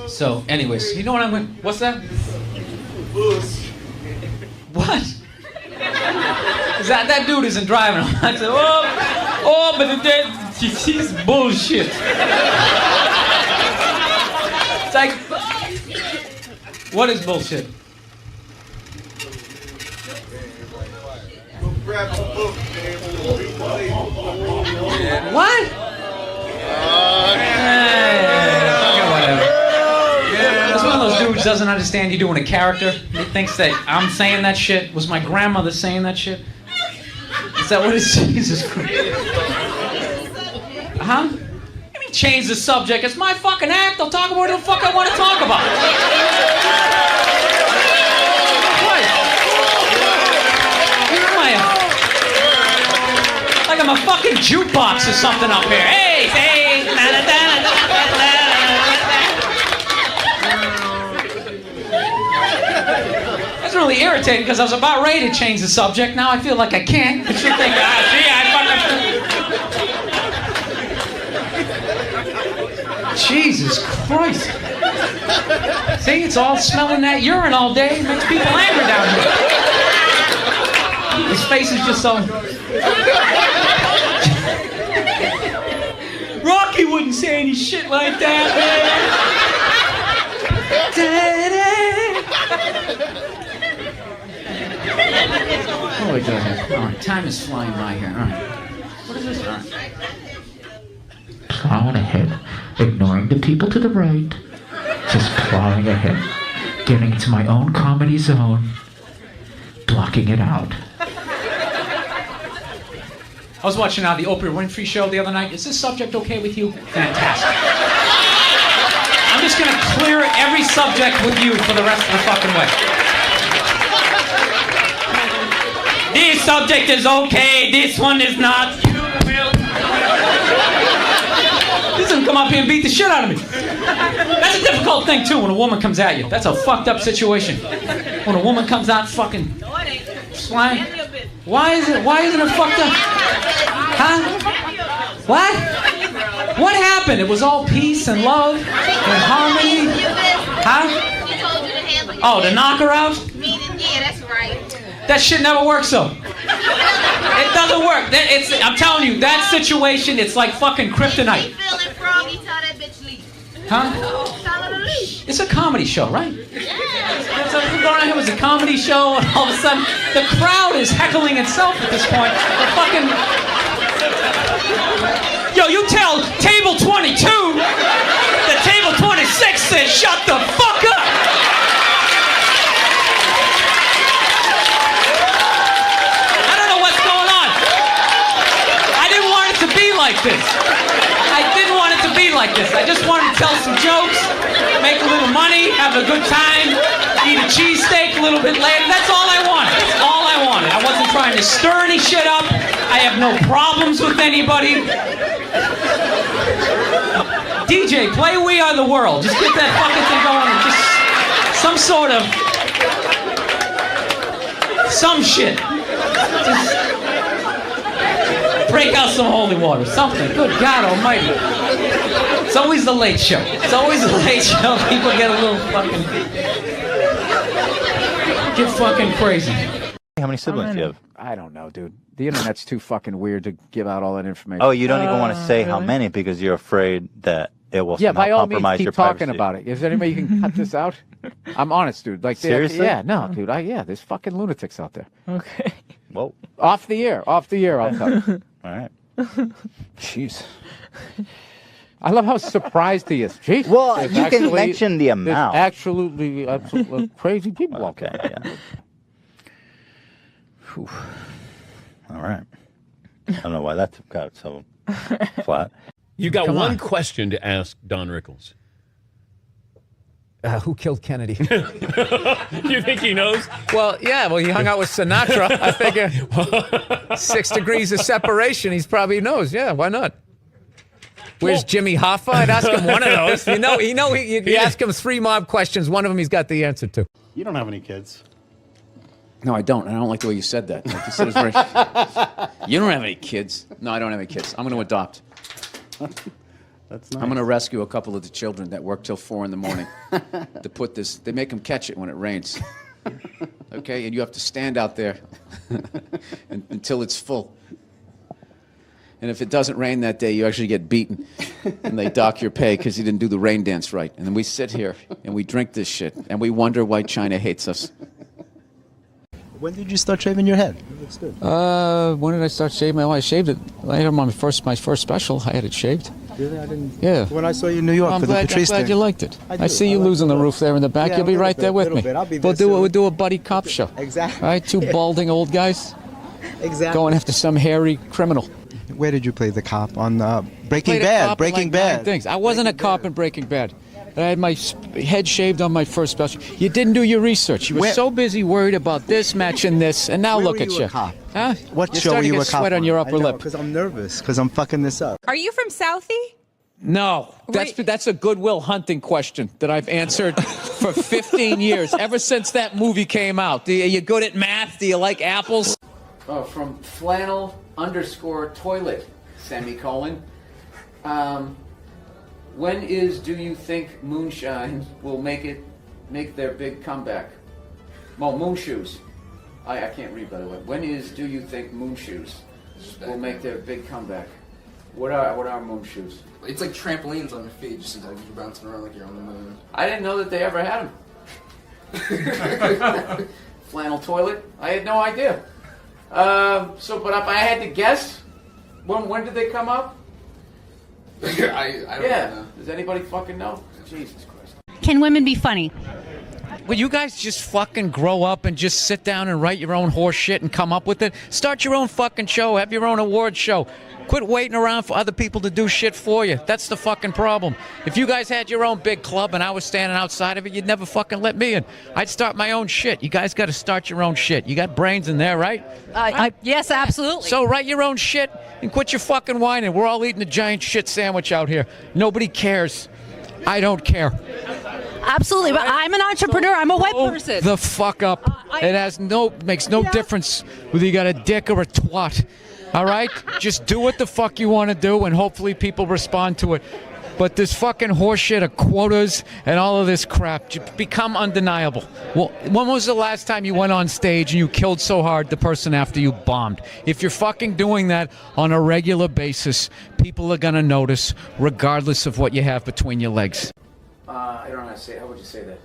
So, anyways, you know what I'm going? What's that? What? That dude isn't driving. I said, but he's bullshit. It's like, what is bullshit? What? Whatever. It's one of those dudes doesn't understand you doing a character. He thinks that I'm saying that shit. Was my grandmother saying that shit? Is that what it is? Jesus Christ. Huh? Let me change the subject. It's my fucking act. I'll talk about what the fuck I want to talk about. What? Who am I? Like I'm a fucking jukebox or something up here. Hey, hey, da da da da da. That's really irritating because I was about ready to change the subject. Now I feel like I can't. I should think, Jesus Christ. See, it's all smelling that urine all day. It makes people angry down here. His face is just so... Rocky wouldn't say any shit like that, man. Oh, my God. All right, time is flying by here. All right. What is this? All right. Plowing ahead, ignoring the people to the right, just plowing ahead, getting into my own comedy zone, blocking it out. I was watching the Oprah Winfrey show the other night. Is this subject okay with you? Fantastic. I'm just going to clear every subject with you for the rest of the fucking way. This subject is okay, this one is not. You will. He's going to come up here and beat the shit out of me. That's a difficult thing, too, when a woman comes at you. That's a fucked up situation. When a woman comes out fucking slang. Why isn't it fucked up? Huh? What? What happened? It was all peace and love and harmony. Huh? Oh, to knock her out? Yeah, that's right. That shit never works, though. It doesn't work. I'm telling you, that situation, it's like fucking kryptonite. Feeling froggy, tell that bitch leave. Huh? Tell her to leave. It's a comedy show, right? Yeah. So going on here was a comedy show, and all of a sudden, the crowd is heckling itself at this point. The fucking... Yo, you tell table 22 that table 26 says, shut the fuck up! I don't know what's going on. I didn't want it to be like this. I didn't want it to be like this. I just wanted to tell some jokes, make a little money, have a good time, eat a cheesesteak a little bit later. That's all I wanted. That's all I wanted. I wasn't trying to stir any shit up. I have no problems with anybody. DJ, play We Are the World. Just get that fucking thing going and just some sort of... some shit. Just break out some holy water. Something. Good God almighty. It's always the late show. It's always the late show. People get a little fucking... get fucking crazy. How many siblings do you have? I don't know, dude. The internet's too fucking weird to give out all that information. Oh, you don't even want to say how many because you're afraid that it will by all means, compromise keep your talking privacy. about it. Is there any way you can cut this out? I'm honest, dude. Like, seriously? Yeah, no, dude. There's fucking lunatics out there. Okay. Whoa. Off the air, I'll cut. All right. Jeez. I love how surprised he is. Jeez. Well, There's you can mention the amount. Absolutely crazy people out Okay, there. yeah. Whew. All right. I don't know why that got so flat. You got one question to ask Don Rickles. Who killed Kennedy? You think he knows? Well, yeah. Well, he hung out with Sinatra. I figure 6 degrees of separation. He probably knows. Yeah, why not? Where's Jimmy Hoffa? I'd ask him one of those. You ask him 3 mob questions. One of them he's got the answer to. You don't have any kids. No, I don't. And I don't like the way you said that. Like you said it's very... You don't have any kids. No, I don't have any kids. I'm going to adopt. That's nice. I'm going to rescue a couple of the children that work till 4 in the morning to put this. They make them catch it when it rains. Okay, and you have to stand out there until it's full. And if it doesn't rain that day, you actually get beaten, and they dock your pay because you didn't do the rain dance right. And then we sit here and we drink this shit, and we wonder why China hates us. When did you start shaving your head? It looks good. When did I start shaving? I shaved it. I had my first special. I had it shaved. Really? I didn't. Yeah. When I saw you in New York I'm for the glad Patrice you thing. liked it. I I see you like losing the roof there in the back. Yeah, You'll be a right little there bit, with little me. bit. I'll be there We'll soon. do a buddy cop show. Exactly. All right, two balding old guys Exactly. going after some hairy criminal. Where did you play the cop on Breaking Played a Bad? cop in Breaking like Bad. 9 things. I wasn't a cop in Breaking Bad. I had my head shaved on my first special. You didn't do your research. You were so busy worried about this matching this, and now Where look were at you you. a cop? Huh? What You're show were starting you to a get cop sweat on your upper lip. Because I'm nervous, because I'm fucking this up. Are you from Southie? No, that's a Goodwill Hunting question that I've answered for 15 years, ever since that movie came out. Are you good at math? Do you like apples? Oh, from flannel_toilet, semicolon. When do you think moonshine will make their big comeback? Well, moon shoes. I can't read, by the way. Do you think moon shoes will make their big comeback? What are moon shoes? It's like trampolines on your feet, just like you're bouncing around like you're on the moon. I didn't know that they ever had them. Flannel toilet? I had no idea. But if I had to guess, when did they come out? I don't know. Does anybody fucking know? Jesus Christ. Can women be funny? Will you guys just fucking grow up and just sit down and write your own horse shit and come up with it? Start your own fucking show. Have your own award show. Quit waiting around for other people to do shit for you. That's the fucking problem. If you guys had your own big club and I was standing outside of it, you'd never fucking let me in. I'd start my own shit. You guys got to start your own shit. You got brains in there, right? Yes, absolutely. So write your own shit and quit your fucking whining. We're all eating a giant shit sandwich out here. Nobody cares. I don't care. Absolutely, but I'm an entrepreneur. I'm a white person. The fuck up. It makes no difference whether you got a dick or a twat. All right? Just do what the fuck you want to do, and hopefully people respond to it. But this fucking horseshit of quotas and all of this crap become undeniable. Well, when was the last time you went on stage and you killed so hard the person after you bombed? If you're fucking doing that on a regular basis, people are going to notice regardless of what you have between your legs. I don't know how to say it. How would you say that?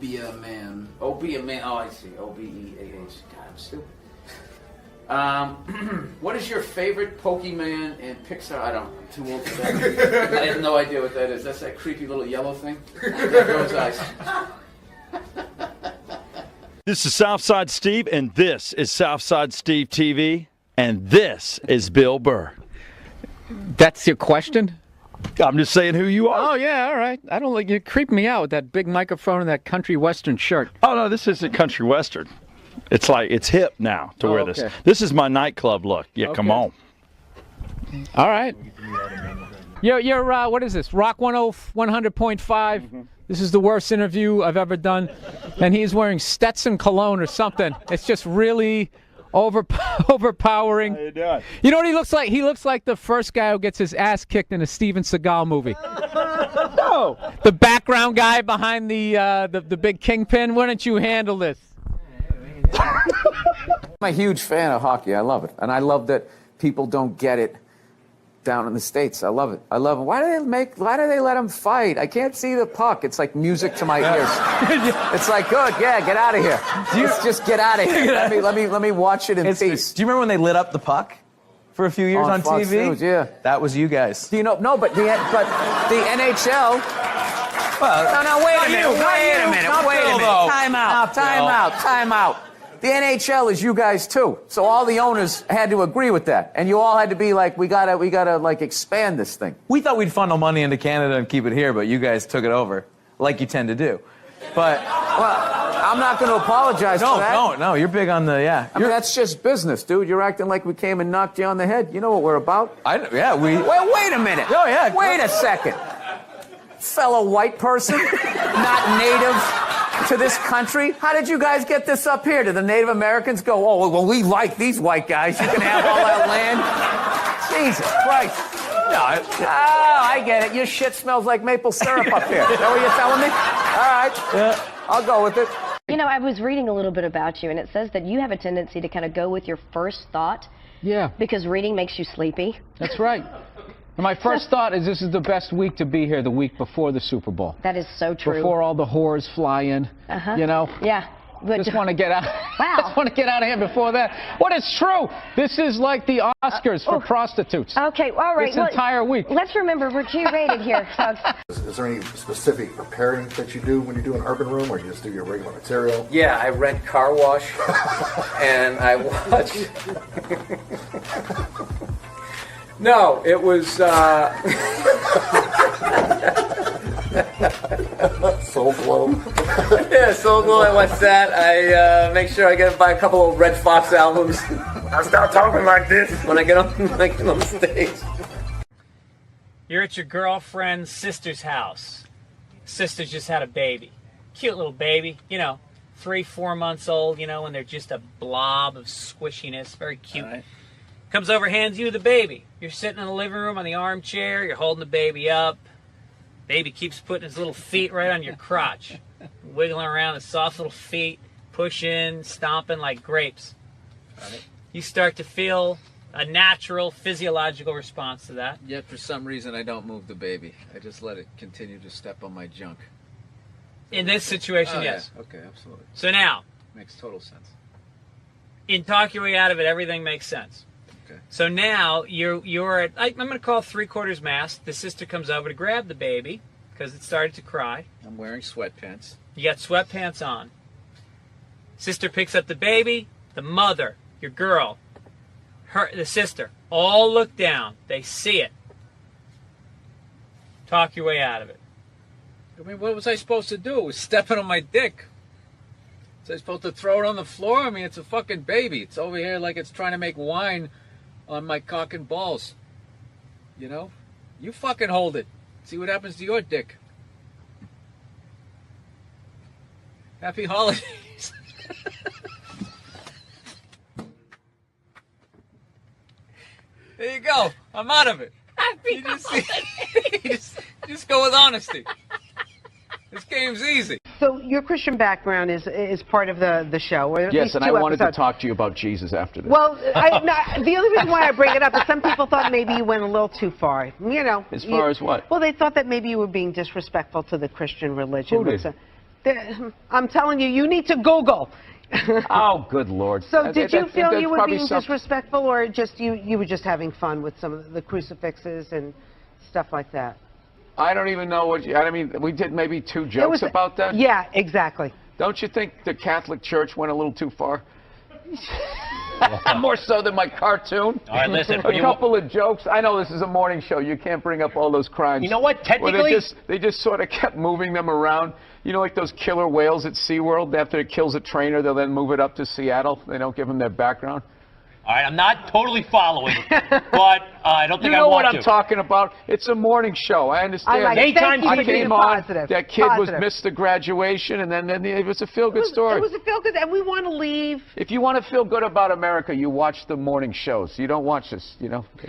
Be a man. Be a man. Oh, I see. Obeah. God, I'm stupid. What is your favorite Pokemon and Pixar? I'm too old for that. I have no idea what that is. That's that creepy little yellow thing. There goes eyes. This is Southside Steve, and this is Southside Steve TV, and this is Bill Burr. That's your question? I'm just saying who you are. Oh, yeah, all right. I don't like you. Creep me out with that big microphone and that country western shirt. Oh, no, this isn't country western. It's like, it's hip now to wear this. This is my nightclub look. Yeah, come on. All right. You're what is this? Rock 100.5. This is the worst interview I've ever done. And he's wearing Stetson cologne or something. It's just really overpowering. How you doing? You know what he looks like? He looks like the first guy who gets his ass kicked in a Steven Seagal movie. No. The background guy behind the big kingpin. Why don't you handle this? I'm a huge fan of hockey. I love it. And I love that people don't get it down in the States. I love it. I love it. Why do they let them fight? I can't see the puck. It's like music to my ears. It's like, good, yeah, get out of here. Just get out of here. Let me watch it in peace. Do you remember when they lit up the puck for a few years on Fox TV? News, yeah. That was you guys. Do you know? No, but the NHL. Well, no, wait a minute. Time out. The NHL is you guys too. So all the owners had to agree with that. And you all had to be like, we gotta like expand this thing. We thought we'd funnel money into Canada and keep it here, but you guys took it over, like you tend to do. But I'm not going to apologize for that. No, you're big on the, I mean, that's just business, dude. You're acting like we came and knocked you on the head. You know what we're about. Wait a minute. Oh, yeah. Wait a second. Fellow white person, not native to this country. How did you guys get this up here? Did the Native Americans go, oh, well, we like these white guys. You can have all that land? Jesus Christ. I get it. Your shit smells like maple syrup up here. Is that what you're telling me? All right. I'll go with it. You know, I was reading a little bit about you, and it says that you have a tendency to kind of go with your first thought. Yeah. Because reading makes you sleepy. That's right. And my first thought is this is the best week to be here, the week before the Super Bowl. That is so true. Before all the whores fly in, you know? Yeah. But just want to get out. Wow. Just want to get out of here before that. What is true? This is like the Oscars for prostitutes. Okay, all right. This entire week. Let's remember we're G-rated here, folks. Is there any specific preparing that you do when you do an urban room, or you just do your regular material? Yeah, I rent car wash, and I watch. No, it was. Soul Glow. Yeah, Soul Glow. I watch that. I make sure I buy a couple of Red Fox albums. I start talking like this when I get on stage. You're at your girlfriend's sister's house. Sister just had a baby. Cute little baby, 3-4 months old, when they're just a blob of squishiness. Very cute. Right. Comes over, hands you the baby. You're sitting in the living room on the armchair. You're holding the baby up. Baby keeps putting his little feet right on your crotch. Wiggling around his soft little feet, pushing, stomping like grapes. Right. You start to feel a natural physiological response to that. Yet for some reason I don't move the baby. I just let it continue to step on my junk. In this situation, yes. Yeah. Okay, absolutely. So now. Makes total sense. In Talk Your Way Out of It, everything makes sense. Okay. So now you're at, I'm going to call 3/4 mast. The sister comes over to grab the baby because it started to cry. I'm wearing sweatpants. You got sweatpants on. Sister picks up the baby. The mother, your girl, the sister, all look down. They see it. Talk your way out of it. I mean, what was I supposed to do? It was stepping on my dick. Was I supposed to throw it on the floor? I mean, it's a fucking baby. It's over here like it's trying to make wine on my cock and balls. You fucking hold it. See what happens to your dick. Happy holidays. There you go. I'm out of it. Happy holidays. Just go with honesty. This game's easy. So your Christian background is part of the show. Or at Yes, least and two I wanted episodes. to talk to you about Jesus after this. Well, the only reason why I bring it up is some people thought maybe you went a little too far. As far as what? Well, they thought that maybe you were being disrespectful to the Christian religion. Who did? I'm telling you, you need to Google. Oh, good Lord. So did you feel you were being something. disrespectful, or just you were just having fun with some of the crucifixes and stuff like that? I don't even know what I mean, we did maybe 2 jokes about that. Yeah, exactly. Don't you think the Catholic Church went a little too far? More so than my cartoon. All right, listen. A couple of jokes. I know this is a morning show. You can't bring up all those crimes. You know what? Technically, they just sort of kept moving them around. Like those killer whales at SeaWorld. After it kills a trainer, they'll then move it up to Seattle. They don't give them their background. All right, I'm not totally following, but I don't think you know I want what to. I'm talking about. It's a morning show. I understand. I came on. Positive. That kid missed the graduation, and then it was a feel-good story. It was a feel-good, and we want to leave. If you want to feel good about America, you watch the morning shows. You don't watch this,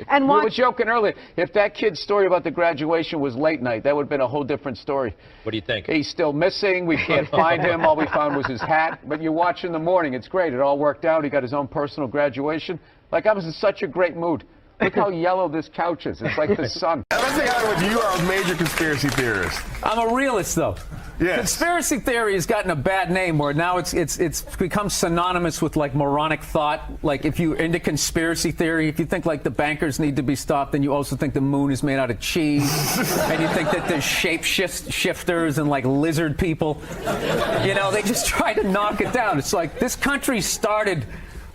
And we were joking earlier. If that kid's story about the graduation was late night, that would have been a whole different story. What do you think? He's still missing. We can't find him. All we found was his hat. But you watch in the morning. It's great. It all worked out. He got his own personal graduation. Like, I was in such a great mood. Look how yellow this couch is. It's like the sun. Let's say out with you are a major conspiracy theorist. I'm a realist, though. Yes. Conspiracy theory has gotten a bad name where now it's become synonymous with like moronic thought. Like if you're into conspiracy theory, if you think like the bankers need to be stopped, then you also think the moon is made out of cheese, and you think that there's shifters and like lizard people. They just try to knock it down. It's like this country started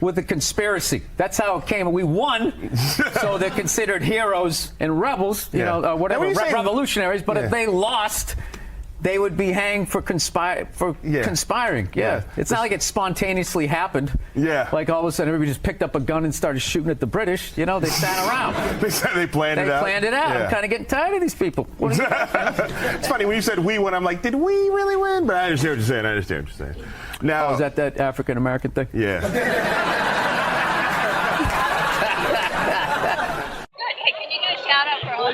with a conspiracy. That's how it came. We won, so they're considered heroes and rebels, whatever, revolutionaries. But if they lost, they would be hanged for conspiring. Yeah. It's not like it spontaneously happened. Yeah. Like all of a sudden everybody just picked up a gun and started shooting at the British. They sat around. They planned it out. They planned it out. Yeah. I'm kind of getting tired of these people. It's funny when you said we won. I'm like, did we really win? But I understand what you're saying. Now, is that African American thing? Yeah. Good. Hey, can you do a shout out for all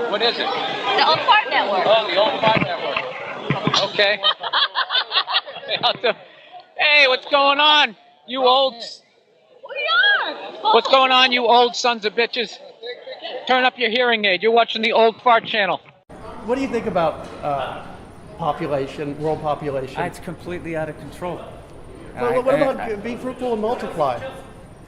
What is it? The Old Fart Network. Oh, the Old Fart Network. Okay. Hey, what's going on, you old... What's going on, you old sons of bitches? Turn up your hearing aid. You're watching the Old Fart Channel. What do you think about population, world population? It's completely out of control. Well, what about be fruitful and multiply?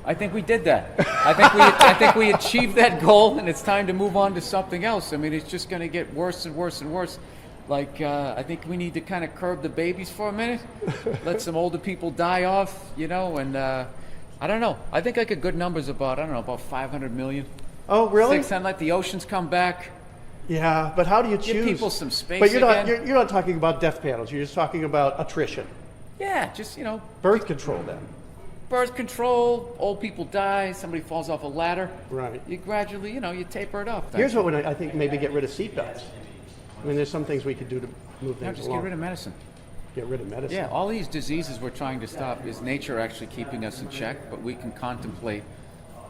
I think we did that. I think we achieved that goal, and it's time to move on to something else. I mean, it's just going to get worse and worse and worse. Like, I think we need to kind of curb the babies for a minute, let some older people die off, you know, and I don't know. I think like a good number's about, I don't know, about 500 million. Oh, really? 600, let the oceans come back. Yeah, but how do you choose? Give people some space. But you're not talking about death panels. You're just talking about attrition. Yeah, just, you know. Birth control then. Birth control, old people die, somebody falls off a ladder. Right. You gradually, you know, you taper it up. Here's what I think, maybe get rid of seatbelts. I mean, there's some things we could do to move things just along. get rid of medicine. Get rid of medicine. Yeah, all these diseases we're trying to stop is nature actually keeping us in check, but we can contemplate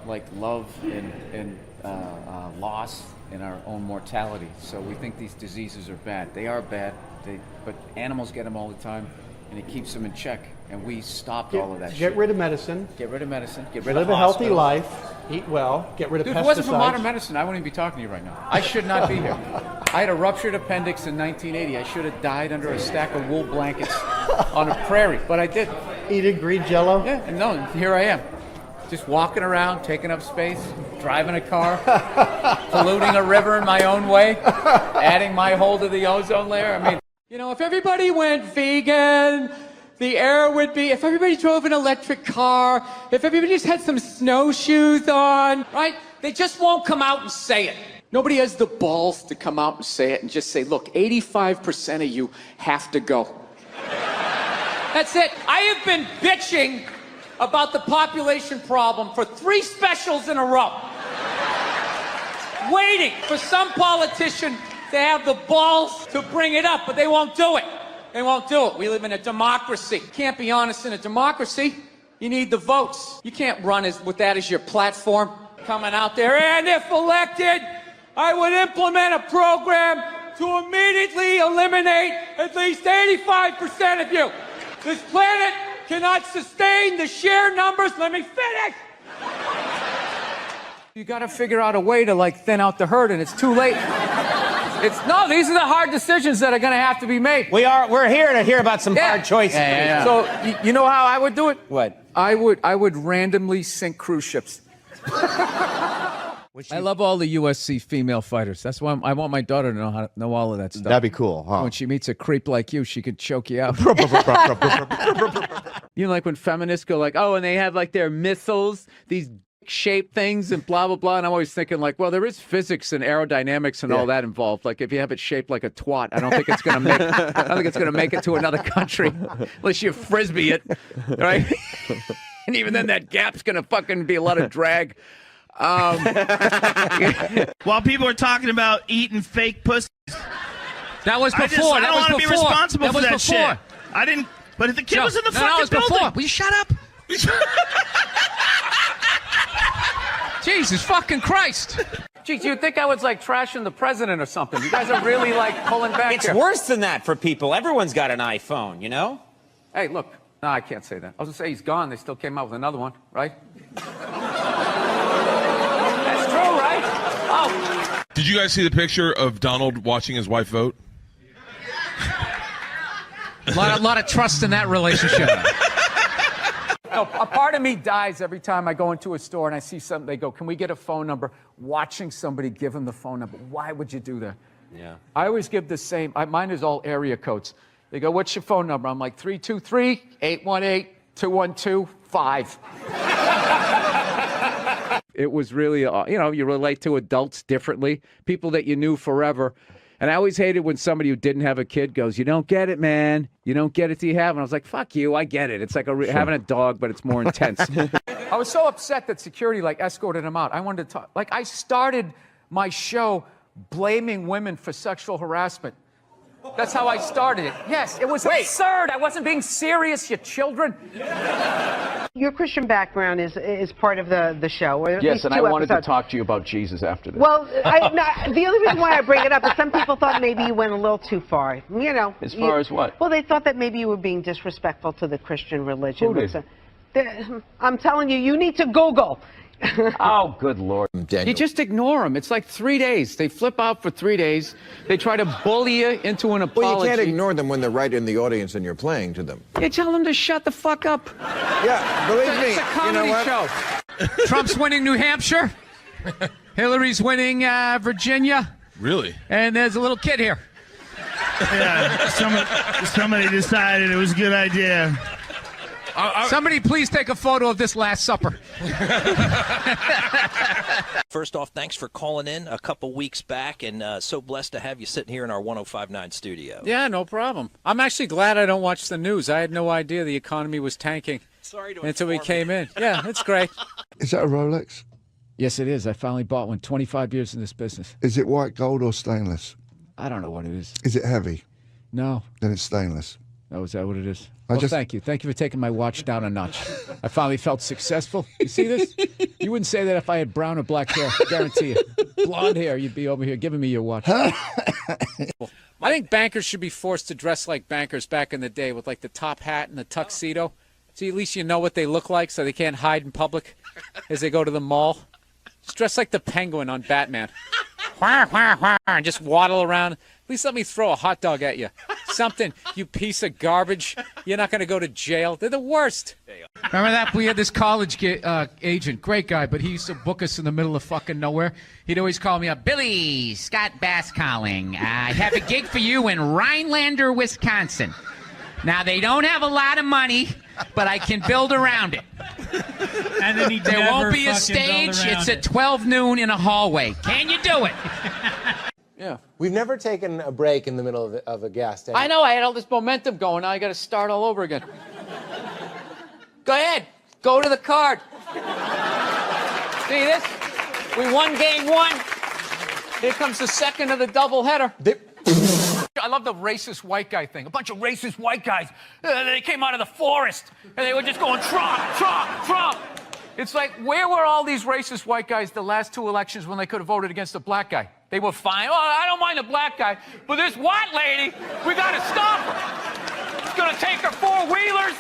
like love and loss and our own mortality. So we think these diseases are bad. They are bad, but animals get them all the time, and it keeps them in check. And we stopped all of that shit. Get rid of medicine. Get rid of medicine. Get rid Live of a healthy hospitals. life. Eat well. Get rid of pesticides. If it wasn't for modern medicine, I wouldn't even be talking to you right now. I should not be here. I had a ruptured appendix in 1980. I should have died under a stack of wool blankets on a prairie, but I didn't. Eating green Jello? Yeah, and no, here I am. Just walking around, taking up space, driving a car, polluting a river in my own way, adding my hole to the ozone layer. I mean, you know, if everybody went vegan, the air would be, if everybody drove an electric car, if everybody just had some snowshoes on, right? They just won't come out and say it. Nobody has the balls to come out and say it and just say, look, 85% of you have to go. That's it. I have been bitching about the population problem for 3 specials in a row. Waiting for some politician to have the balls to bring it up, but they won't do it. They won't do it. We live in a democracy. Can't be honest in a democracy. You need the votes. You can't run with that as your platform, coming out there. And if elected, I would implement a program to immediately eliminate at least 85% of you. This planet cannot sustain the sheer numbers. Let me finish. you got to figure out a way to like thin out the herd, and it's too late. No, these are the hard decisions that are going to have to be made. We're here to hear about some hard choices. Yeah. So you know how I would do it? What? I would randomly sink cruise ships. I love all the USC female fighters. That's why I want my daughter to know how to know all of that stuff. That'd be cool, huh? When she meets a creep like you, she could choke you out. You know, like when feminists go like, oh, and they have like their missiles, these shaped things and blah, blah, blah. And I'm always thinking like, well, there is physics and aerodynamics and all that involved. Like if you have it shaped like a twat, I don't think it's going to make it to another country unless you frisbee it, right? And even then that gap's going to fucking be a lot of drag. While people are talking about eating fake pussies. That was before. I don't want to be responsible for that shit. I didn't. But if the kid was in the fucking building. Before. Will you shut up? Jesus fucking Christ. Geez, you'd think I was like trashing the president or something. You guys are really like pulling back. It's worse than that for people. Everyone's got an iPhone, you know? Hey, look. No, I can't say that. I was going to say he's gone. They still came out with another one, right? That's true, right? Oh. Did you guys see the picture of Donald watching his wife vote? A lot of trust in that relationship. No, a part of me dies every time I go into a store and I see something. They go, can we get a phone number? Watching somebody give them the phone number. Why would you do that? Yeah. I always give the same. Mine is all area codes. They go, what's your phone number? I'm like, 323-818-212-5. It was really, you relate to adults differently, people that you knew forever. And I always hated when somebody who didn't have a kid goes, you don't get it, man. You don't get it till you have it. And I was like, fuck you, I get it. It's like having a dog, but it's more intense. I was so upset that security escorted him out. I wanted to talk. I started my show blaming women for sexual harassment. That's how I started it. Yes, it was absurd. I wasn't being serious, you children. your Christian background is part of the show. Or at Yes, least and 2 I wanted episodes. to talk to you about Jesus after this. Well, the only reason why I bring it up is some people thought maybe you went a little too far. You know. As far as what? Well, they thought that maybe you were being disrespectful to the Christian religion. Who did? I'm telling you, you need to Google. Oh, good Lord. You just ignore them. It's like 3 days. They flip out for 3 days. They try to bully you into an apology. Well, you can't ignore them when they're right in the audience and you're playing to them. You tell them to shut the fuck up. Yeah, believe me. It's a comedy you know what? show. Trump's winning New Hampshire. Hillary's winning Virginia. Really? And there's a little kid here. Yeah, somebody decided it was a good idea. Somebody please take a photo of this Last Supper. First off, thanks for calling in a couple weeks back, and so blessed to have you sitting here in our 105.9 studio. Yeah, no problem. I'm actually glad I don't watch the news. I had no idea the economy was tanking until we came in. Yeah, it's great. Is that a Rolex? Yes, it is. I finally bought one. 25 years in this business. Is it white gold or stainless? I don't know what it is. Is it heavy? No. Then it's stainless. Oh, is that what it is? Well, thank you. Thank you for taking my watch down a notch. I finally felt successful. You see this? You wouldn't say that if I had brown or black hair. I guarantee you. Blonde hair, you'd be over here giving me your watch. I think bankers should be forced to dress like bankers back in the day with like the top hat and the tuxedo. So at least you know what they look like so they can't hide in public as they go to the mall. Just dress like the Penguin on Batman. And just waddle around. At least let me throw a hot dog at you. Something, you piece of garbage. You're not going to go to jail. They're the worst. Remember that? We had this college agent, great guy, but he used to book us in the middle of fucking nowhere. He'd always call me up, Billy, Scott Bass calling. I have a gig for you in Rhinelander, Wisconsin. Now, they don't have a lot of money, but I can build around it. And then There won't be a stage. It's at 12 noon in a hallway. Can you do it? Yeah. We've never taken a break in the middle of a guest. I know. I had all this momentum going. Now I got to start all over again. Go ahead. Go to the card. See this? We won game one. Here comes the second of the doubleheader. I love the racist white guy thing. A bunch of racist white guys. They came out of the forest, and they were just going, Trump, Trump, Trump. It's like, where were all these racist white guys the last 2 elections when they could have voted against a black guy? They were fine. Oh, I don't mind the black guy, but this white lady, we got to stop her. It's going to take her 4-wheelers,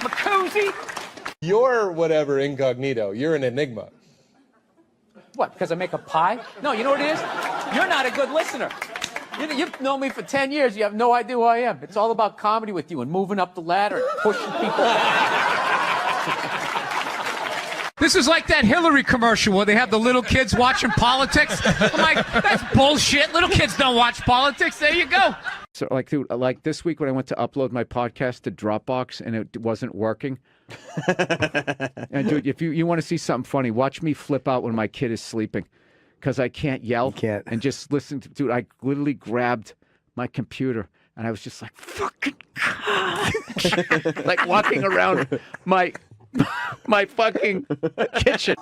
Macuzzi. You're whatever incognito. You're an enigma. What, because I make a pie? No, you know what it is? You're not a good listener. You've known me for 10 years. You have no idea who I am. It's all about comedy with you and moving up the ladder and pushing people out. This is like that Hillary commercial where they have the little kids watching politics. I'm like, that's bullshit. Little kids don't watch politics. There you go. So, like, dude, like this week when I went to upload my podcast to Dropbox and it wasn't working. And, dude, if you want to see something funny, watch me flip out when my kid is sleeping. Because I can't yell and just listen to, dude, I literally grabbed my computer and I was just like, fucking God. Like walking around my fucking kitchen.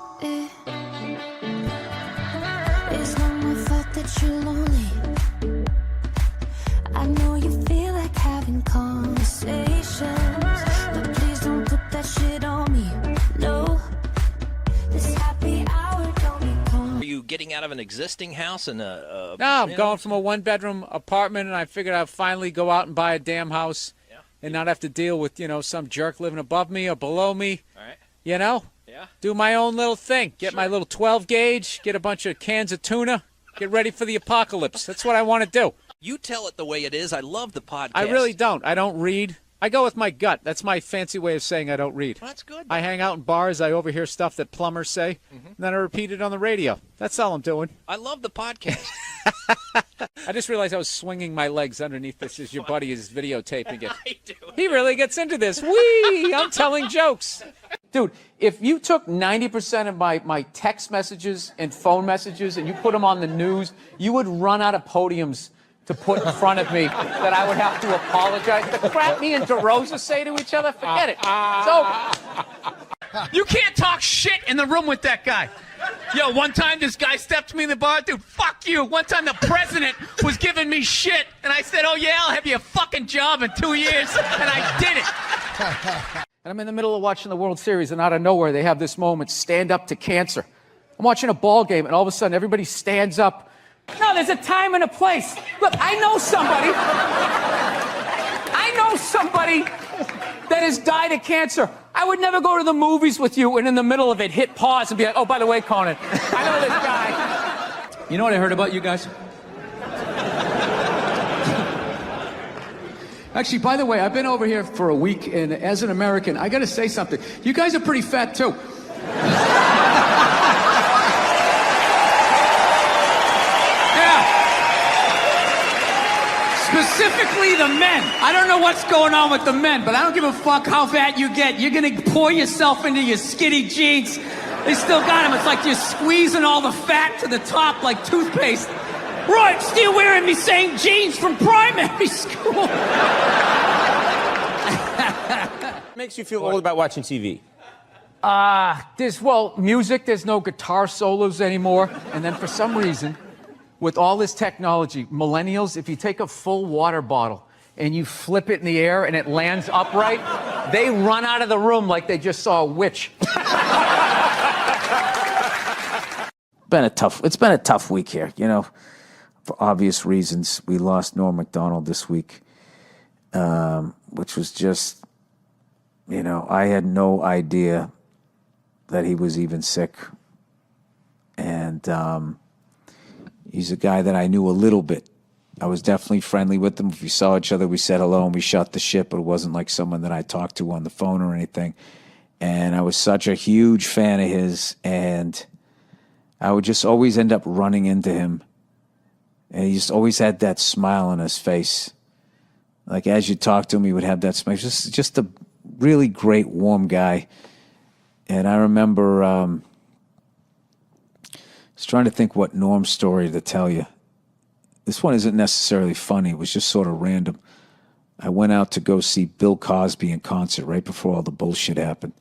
It's not my fault that you're lonely. I know you feel like having conversations, but please don't put that shit on me. No, this happy hour don't become. Are you getting out of an existing house and No, I'm going from a 1-bedroom apartment, and I figured I'd finally go out and buy a damn house and not have to deal with, some jerk living above me or below me. All right. Yeah. Do my own little thing. Get my little 12 gauge, get a bunch of cans of tuna, get ready for the apocalypse. That's what I want to do. You tell it the way it is. I love the podcast. I really don't. I don't read. I go with my gut. That's my fancy way of saying I don't read. Well, that's good. I hang out in bars. I overhear stuff that plumbers say, and then I repeat it on the radio. That's all I'm doing. I love the podcast. I just realized I was swinging my legs underneath this as your buddy is videotaping it. I do. He really gets into this. Whee! I'm telling jokes. Dude, if you took 90% of my text messages and phone messages and you put them on the news, you would run out of podiums to put in front of me that I would have to apologize. The crap me and DeRosa say to each other, forget it. It's over. You can't talk shit in the room with that guy. Yo, one time this guy stepped to me in the bar, dude, fuck you. One time the president was giving me shit, and I said, oh yeah, I'll have you a fucking job in 2 years, and I did it. And I'm in the middle of watching the World Series, and out of nowhere, they have this moment, stand up to cancer. I'm watching a ball game, and all of a sudden, everybody stands up. No, there's a time and a place. Look, I know somebody that has died of cancer. I would never go to the movies with you and in the middle of it hit pause and be like, oh, by the way, Conan, I know this guy. You know what I heard about you guys? Actually, by the way, I've been over here for a week, and as an American, I got to say something. You guys are pretty fat, too. Specifically the men. I don't know what's going on with the men, but I don't give a fuck how fat you get. You're going to pour yourself into your skinny jeans. They still got them. It's like you're squeezing all the fat to the top like toothpaste. Roy, I'm still wearing me same jeans from primary school. Makes you feel old about watching TV? Music, there's no guitar solos anymore. And then for some reason, with all this technology, millennials, if you take a full water bottle and you flip it in the air and it lands upright, they run out of the room like they just saw a witch. It's been a tough week here, you know, for obvious reasons. We lost Norm Macdonald this week, which was just, you know, I had no idea that he was even sick. And he's a guy that I knew a little bit. I was definitely friendly with him. If we saw each other, we said hello and we shot the shit, but it wasn't like someone that I talked to on the phone or anything. And I was such a huge fan of his, and I would just always end up running into him. And he just always had that smile on his face. Like, as you talk to him, he would have that smile. Just a really great, warm guy. And I remember I was trying to think what Norm's story to tell you. This one isn't necessarily funny. It was just sort of random. I went out to go see Bill Cosby in concert right before all the bullshit happened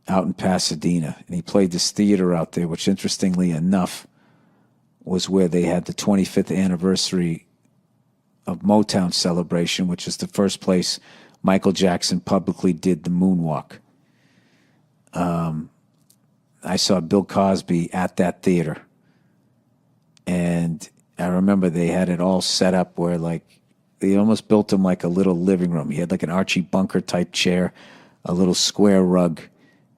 out in Pasadena. And he played this theater out there, which interestingly enough was where they had the 25th anniversary of Motown celebration, which is the first place Michael Jackson publicly did the moonwalk. I saw Bill Cosby at that theater. And I remember they had it all set up where, like, they almost built him like a little living room. He had like an Archie Bunker type chair, a little square rug,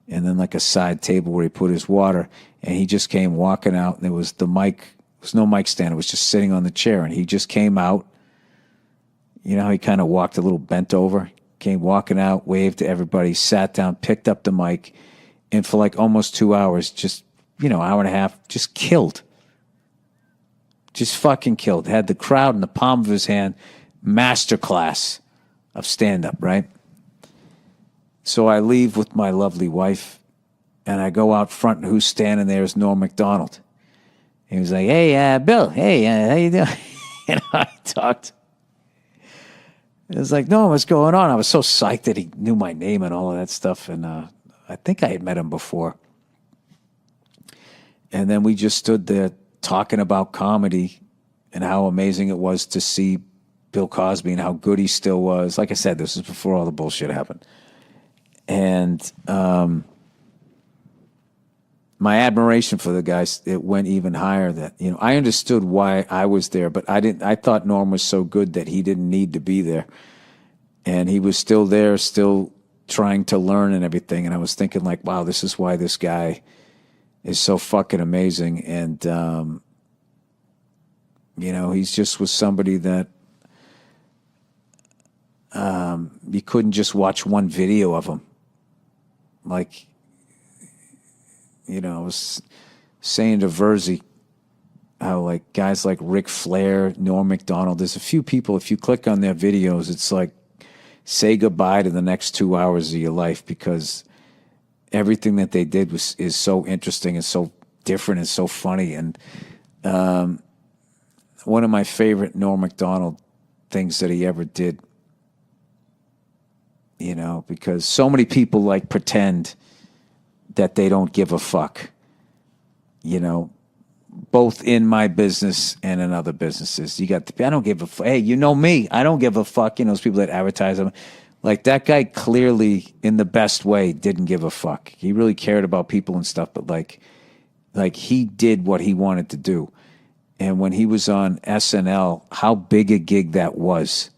and then like a side table where he put his water. And he just came walking out, and there was the mic. There was no mic stand. It was just sitting on the chair. And he just came out. You know how he kind of walked a little bent over? Came walking out, waved to everybody, sat down, picked up the mic, and for like almost 2 hours, just, you know, hour and a half, just killed. Just fucking killed. Had the crowd in the palm of his hand. Masterclass of stand-up, right? So I leave with my lovely wife, and I go out front, and who's standing there is Norm Macdonald. He was like, hey, Bill, hey, how you doing? And I talked. It was like, no, what's going on? I was so psyched that he knew my name and all of that stuff, and I think I had met him before. And then we just stood there talking about comedy and how amazing it was to see Bill Cosby and how good he still was. Like I said, this was before all the bullshit happened. And my admiration for the guy, it went even higher. That, you know, I understood why I was there, but I thought Norm was so good that he didn't need to be there. And he was still there, still trying to learn and everything. And I was thinking, like, wow, this is why this guy is so fucking amazing. And, you know, he's just was somebody that you couldn't just watch one video of him. Like, you know, I was saying to Verzi how, like, guys like Ric Flair, Norm Macdonald, there's a few people, if you click on their videos, it's like, say goodbye to the next 2 hours of your life, because everything that they did is so interesting and so different and so funny. And one of my favorite Norm Macdonald things that he ever did, you know, because so many people like pretend that they don't give a fuck, you know, both in my business and in other businesses. You got I don't give a fuck. Hey, you know me. I don't give a fuck. You know, those people that advertise them. Like, that guy clearly, in the best way, didn't give a fuck. He really cared about people and stuff, but like he did what he wanted to do. And when he was on SNL, how big a gig that was,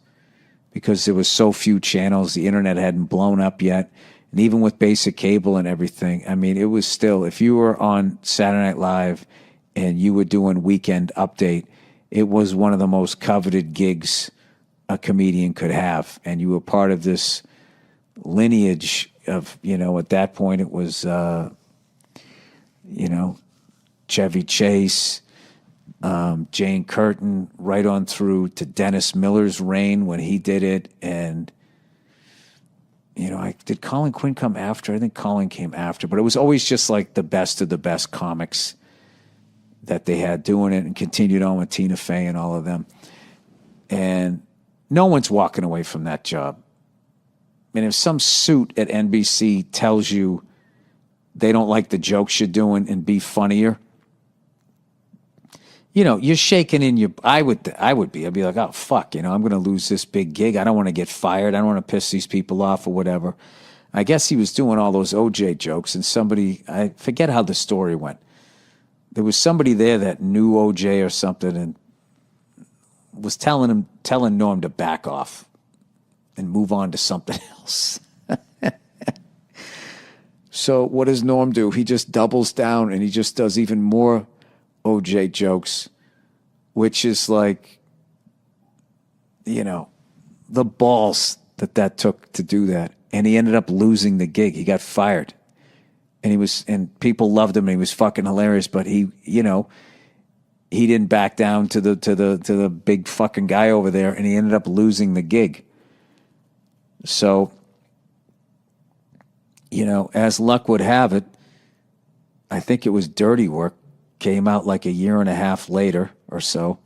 because there was so few channels, the internet hadn't blown up yet, and even with basic cable and everything, I mean, it was still, if you were on Saturday Night Live and you were doing Weekend Update, it was one of the most coveted gigs a comedian could have, and you were part of this lineage of, at that point it was, Chevy Chase, Jane Curtin, right on through to Dennis Miller's reign when he did it, and did Colin Quinn come after? I think Colin came after, but it was always just like the best of the best comics that they had doing it, and continued on with Tina Fey and all of them, and no one's walking away from that job. I mean, if some suit at NBC tells you they don't like the jokes you're doing and be funnier, you're shaking in your. I'd be like, oh fuck, I'm going to lose this big gig. I don't want to get fired. I don't want to piss these people off or whatever. I guess he was doing all those OJ jokes, and I forget how the story went. There was somebody there that knew OJ or something, and was telling Norm to back off and move on to something else. So what does Norm do? He just doubles down and he just does even more OJ jokes, which is like, the balls that took to do that. And he ended up losing the gig. He got fired. And people loved him and he was fucking hilarious, but he didn't back down to the big fucking guy over there, and he ended up losing the gig. So, as luck would have it, I think it was Dirty Work, came out like a year and a half later or so.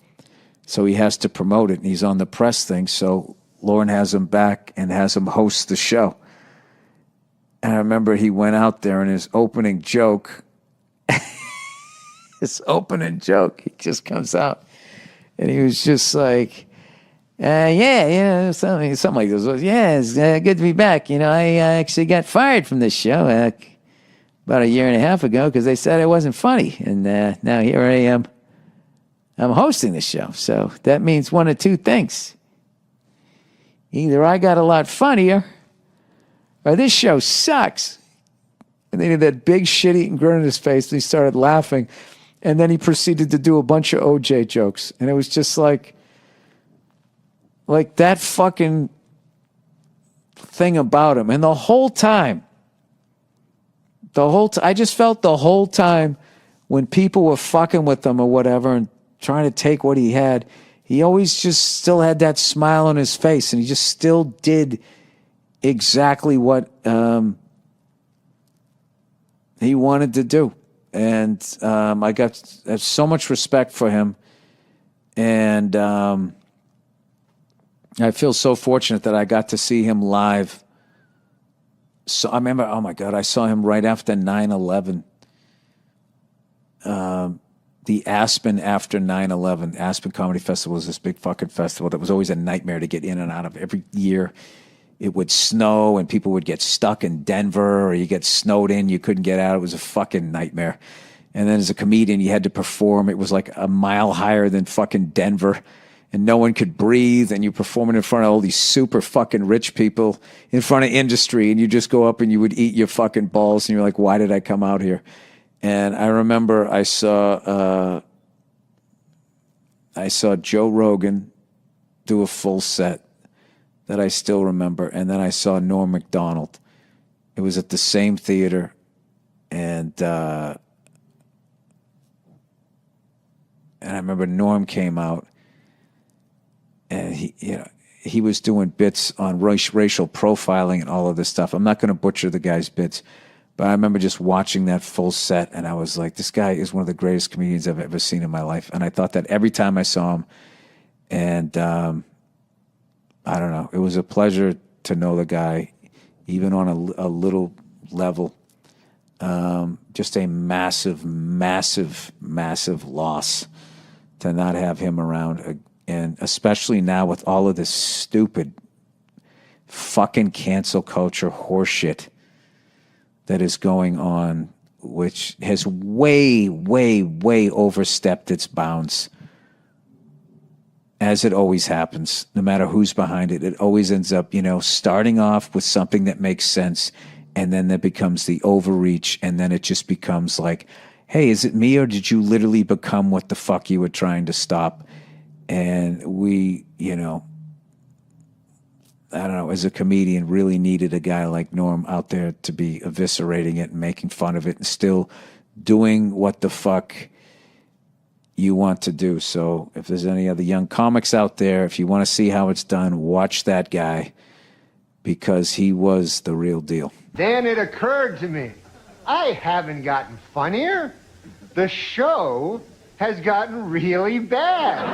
So he has to promote it, and he's on the press thing. So Lauren has him back and has him host the show. And I remember he went out there, and his opening joke, he just comes out. And he was just like, something like this. Yeah, it's good to be back. I actually got fired from this show about a year and a half ago because they said I wasn't funny. And now here I am. I'm hosting the show. So that means one of two things. Either I got a lot funnier or this show sucks. And then he had that big shit-eating grin on his face, and he started laughing. And then he proceeded to do a bunch of OJ jokes. And it was just like that fucking thing about him. And the whole time, I just felt the whole time when people were fucking with him or whatever and trying to take what he had, he always just still had that smile on his face, and he just still did exactly what he wanted to do. And I have so much respect for him, and I feel so fortunate that I got to see him live. So I remember, oh my God, I saw him right after 9/11. The Aspen after 9/11, Aspen Comedy Festival was this big fucking festival that was always a nightmare to get in and out of. Every year it would snow and people would get stuck in Denver, or you get snowed in, you couldn't get out. It was a fucking nightmare. And then as a comedian, you had to perform. It was like a mile higher than fucking Denver, and no one could breathe, and you're performing in front of all these super fucking rich people in front of industry, and you just go up and you would eat your fucking balls, and you're like, why did I come out here? And I remember I saw Joe Rogan do a full set that I still remember, and then I saw Norm Macdonald. It was at the same theater, and I remember Norm came out, and he was doing bits on racial profiling and all of this stuff. I'm not going to butcher the guy's bits, but I remember just watching that full set, and I was like, this guy is one of the greatest comedians I've ever seen in my life. And I thought that every time I saw him. And I don't know. It was a pleasure to know the guy, even on a little level. Just a massive, massive, massive loss to not have him around. And especially now with all of this stupid fucking cancel culture horseshit that is going on, which has way, way, way overstepped its bounds. As it always happens, no matter who's behind it, it always ends up, starting off with something that makes sense, and then that becomes the overreach, and then it just becomes like, hey, is it me, or did you literally become what the fuck you were trying to stop? And we, I don't know, as a comedian, really needed a guy like Norm out there to be eviscerating it and making fun of it and still doing what the fuck you want to do. So if there's any other young comics out there, if you want to see how it's done, watch that guy, because he was the real deal. Then it occurred to me, I haven't gotten funnier. The show has gotten really bad.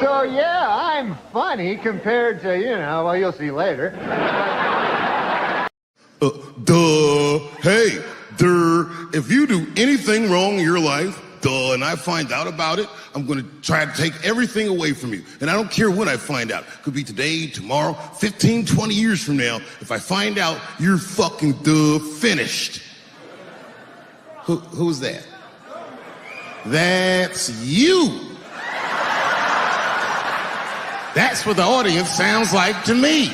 So yeah, I'm funny compared to, well, you'll see later. Hey, if you do anything wrong in your life, and I find out about it, I'm going to try to take everything away from you. And I don't care when I find out. Could be today, tomorrow, 15, 20 years from now. If I find out, you're fucking finished. Who's that? That's you. That's what the audience sounds like to me.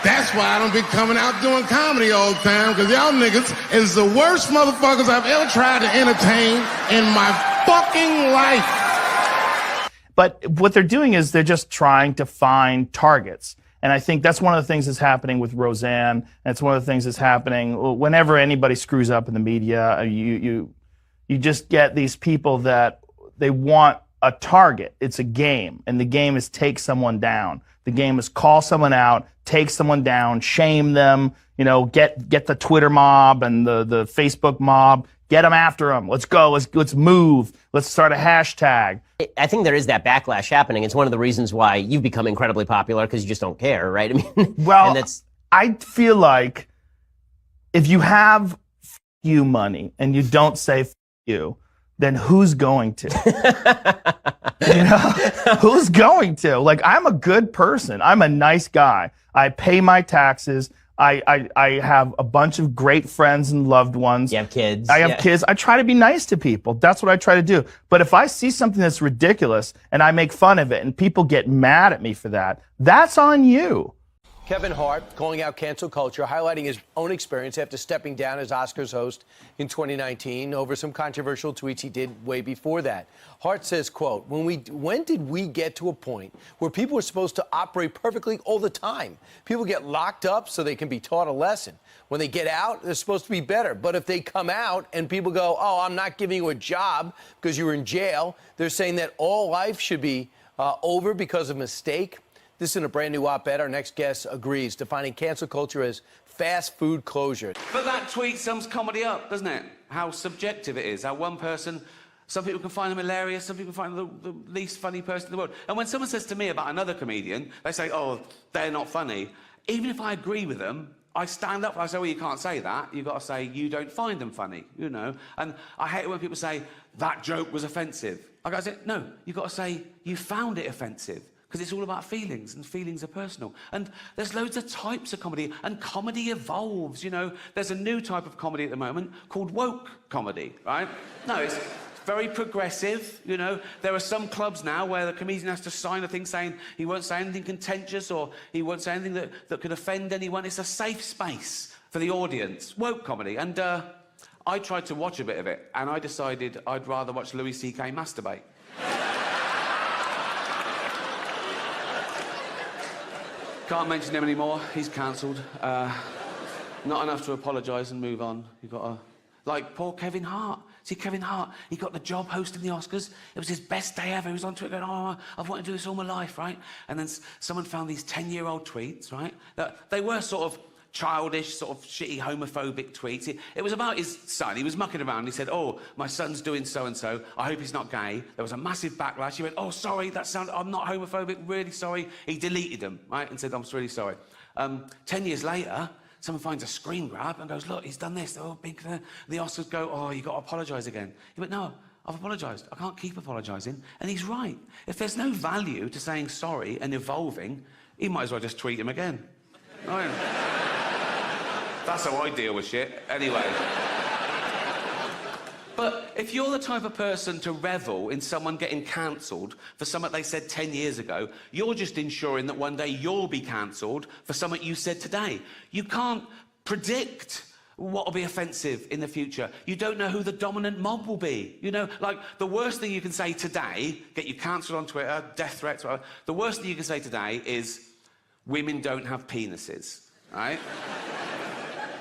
That's why I don't be coming out doing comedy all the time, because y'all niggas is the worst motherfuckers I've ever tried to entertain in my fucking life. But what they're doing is they're just trying to find targets. And I think that's one of the things that's happening with Roseanne. And it's one of the things that's happening whenever anybody screws up in the media. You just get these people that they want a target. It's a game. And the game is take someone down. The game is call someone out, take someone down, shame them, get the Twitter mob and the Facebook mob, get them after them. Let's go. Let's move. Let's start a hashtag. I think there is that backlash happening. It's one of the reasons why you've become incredibly popular, because you just don't care, right? I mean, well, I feel like if you have you money and you don't say you, then who's going to? Who's going to? Like, I'm a good person. I'm a nice guy. I pay my taxes. I have a bunch of great friends and loved ones. You have kids. I have kids. I try to be nice to people. That's what I try to do. But if I see something that's ridiculous and I make fun of it and people get mad at me for that, that's on you. Kevin Hart calling out cancel culture, highlighting his own experience after stepping down as Oscars host in 2019 over some controversial tweets he did way before that. Hart says, quote, when did we get to a point where people are supposed to operate perfectly all the time? People get locked up so they can be taught a lesson. When they get out, they're supposed to be better. But if they come out and people go, oh, I'm not giving you a job because you were in jail, they're saying that all life should be over because of mistake. This is in a brand new op-ed. Our next guest agrees, defining cancel culture as fast food closure. But that tweet sums comedy up, doesn't it? How subjective it is. How one person, some people can find them hilarious, some people find them the least funny person in the world. And when someone says to me about another comedian, they say, oh, they're not funny. Even if I agree with them, I stand up and I say, well, you can't say that. You've got to say, you don't find them funny, And I hate it when people say, that joke was offensive. I go, no, you've got to say, you found it offensive. Because it's all about feelings, and feelings are personal. And there's loads of types of comedy, and comedy evolves, There's a new type of comedy at the moment called woke comedy, right? No, it's very progressive, There are some clubs now where the comedian has to sign a thing saying he won't say anything contentious or he won't say anything that could offend anyone. It's a safe space for the audience, woke comedy. And I tried to watch a bit of it, and I decided I'd rather watch Louis C.K. masturbate. Can't mention him anymore. He's cancelled. Not enough to apologise and move on. You've got to... Like poor Kevin Hart. See, Kevin Hart, he got the job hosting the Oscars. It was his best day ever. He was on Twitter going, oh, I've wanted to do this all my life, right? And then someone found these 10-year-old tweets, right? That they were sort of childish, sort of shitty, homophobic tweets. It was about his son. He was mucking around. He said, oh, my son's doing so-and-so. I hope he's not gay. There was a massive backlash. He went, oh, sorry, I'm not homophobic, really sorry. He deleted them, right, and said, I'm really sorry. 10 years later, someone finds a screen grab and goes, look, he's done this. Oh, big thing. The Oscars go, oh, you got to apologise again. Yeah, but no, I've apologised. I can't keep apologising. And he's right. If there's no value to saying sorry and evolving, he might as well just tweet him again. Right? That's how I deal with shit. Anyway. But if you're the type of person to revel in someone getting cancelled for something they said 10 years ago, you're just ensuring that one day you'll be cancelled for something you said today. You can't predict what will be offensive in the future. You don't know who the dominant mob will be. You know, like, the worst thing you can say today, get you cancelled on Twitter, death threats, whatever, the worst thing you can say today is, women don't have penises, right?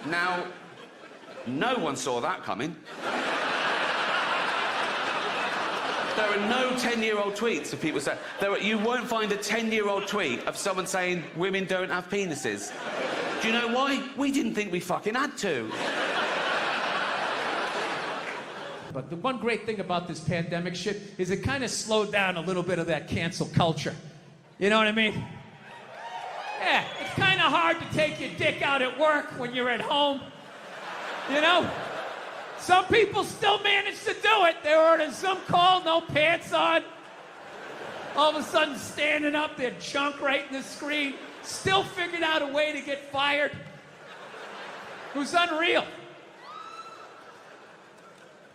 Now, no one saw that coming. There are no 10-year-old tweets of people saying... you won't find a 10-year-old tweet of someone saying women don't have penises. Do you know why? We didn't think we fucking had to. But the one great thing about this pandemic shit is it kind of slowed down a little bit of that cancel culture. You know what I mean? Yeah, it's kind of hard to take your dick out at work when you're at home. You know? Some people still manage to do it. They're ordering some call, no pants on. All of a sudden standing up, their junk right in the screen. Still figured out a way to get fired. It was unreal.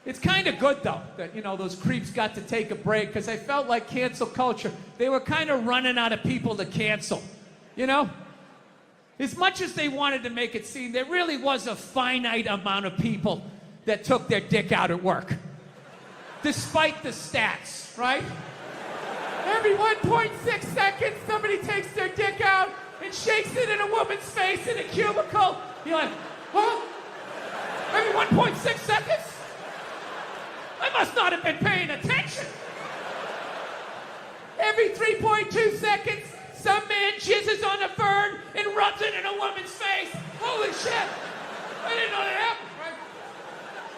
It's kind of good, though, that, you know, those creeps got to take a break, because I felt like cancel culture, they were kind of running out of people to cancel. You know? As much as they wanted to make it seem, there really was a finite amount of people that took their dick out at work. Despite the stats, right? Every 1.6 seconds, somebody takes their dick out and shakes it in a woman's face in a cubicle. You're like, huh? Every 1.6 seconds? I must not have been paying attention. Every 3.2 seconds, some man jizzes on a fern and rubs it in a woman's face. Holy shit! I didn't know that happened.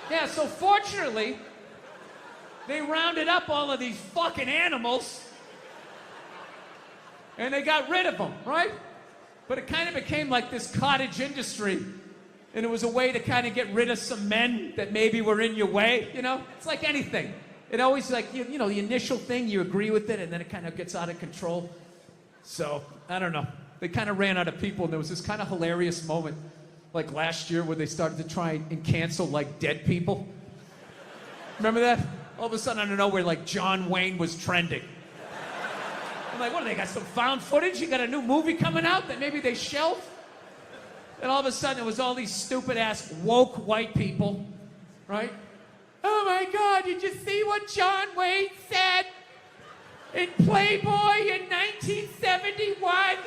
Yeah, so fortunately, they rounded up all of these fucking animals and they got rid of them, right? But it kind of became like this cottage industry, and it was a way to kind of get rid of some men that maybe were in your way, you know? It's like anything. It always, like, you know, the initial thing, you agree with it, and then it kind of gets out of control. So, I don't know. They kind of ran out of people, and there was this kind of hilarious moment like last year where they started to try and cancel, like, dead people. Remember that? All of a sudden, out of nowhere, like, John Wayne was trending. I'm like, what, do they got some found footage? You got a new movie coming out that maybe they shelved? And all of a sudden, it was all these stupid-ass woke white people, right? Oh, my God, did you see what John Wayne said in Playboy in 1971?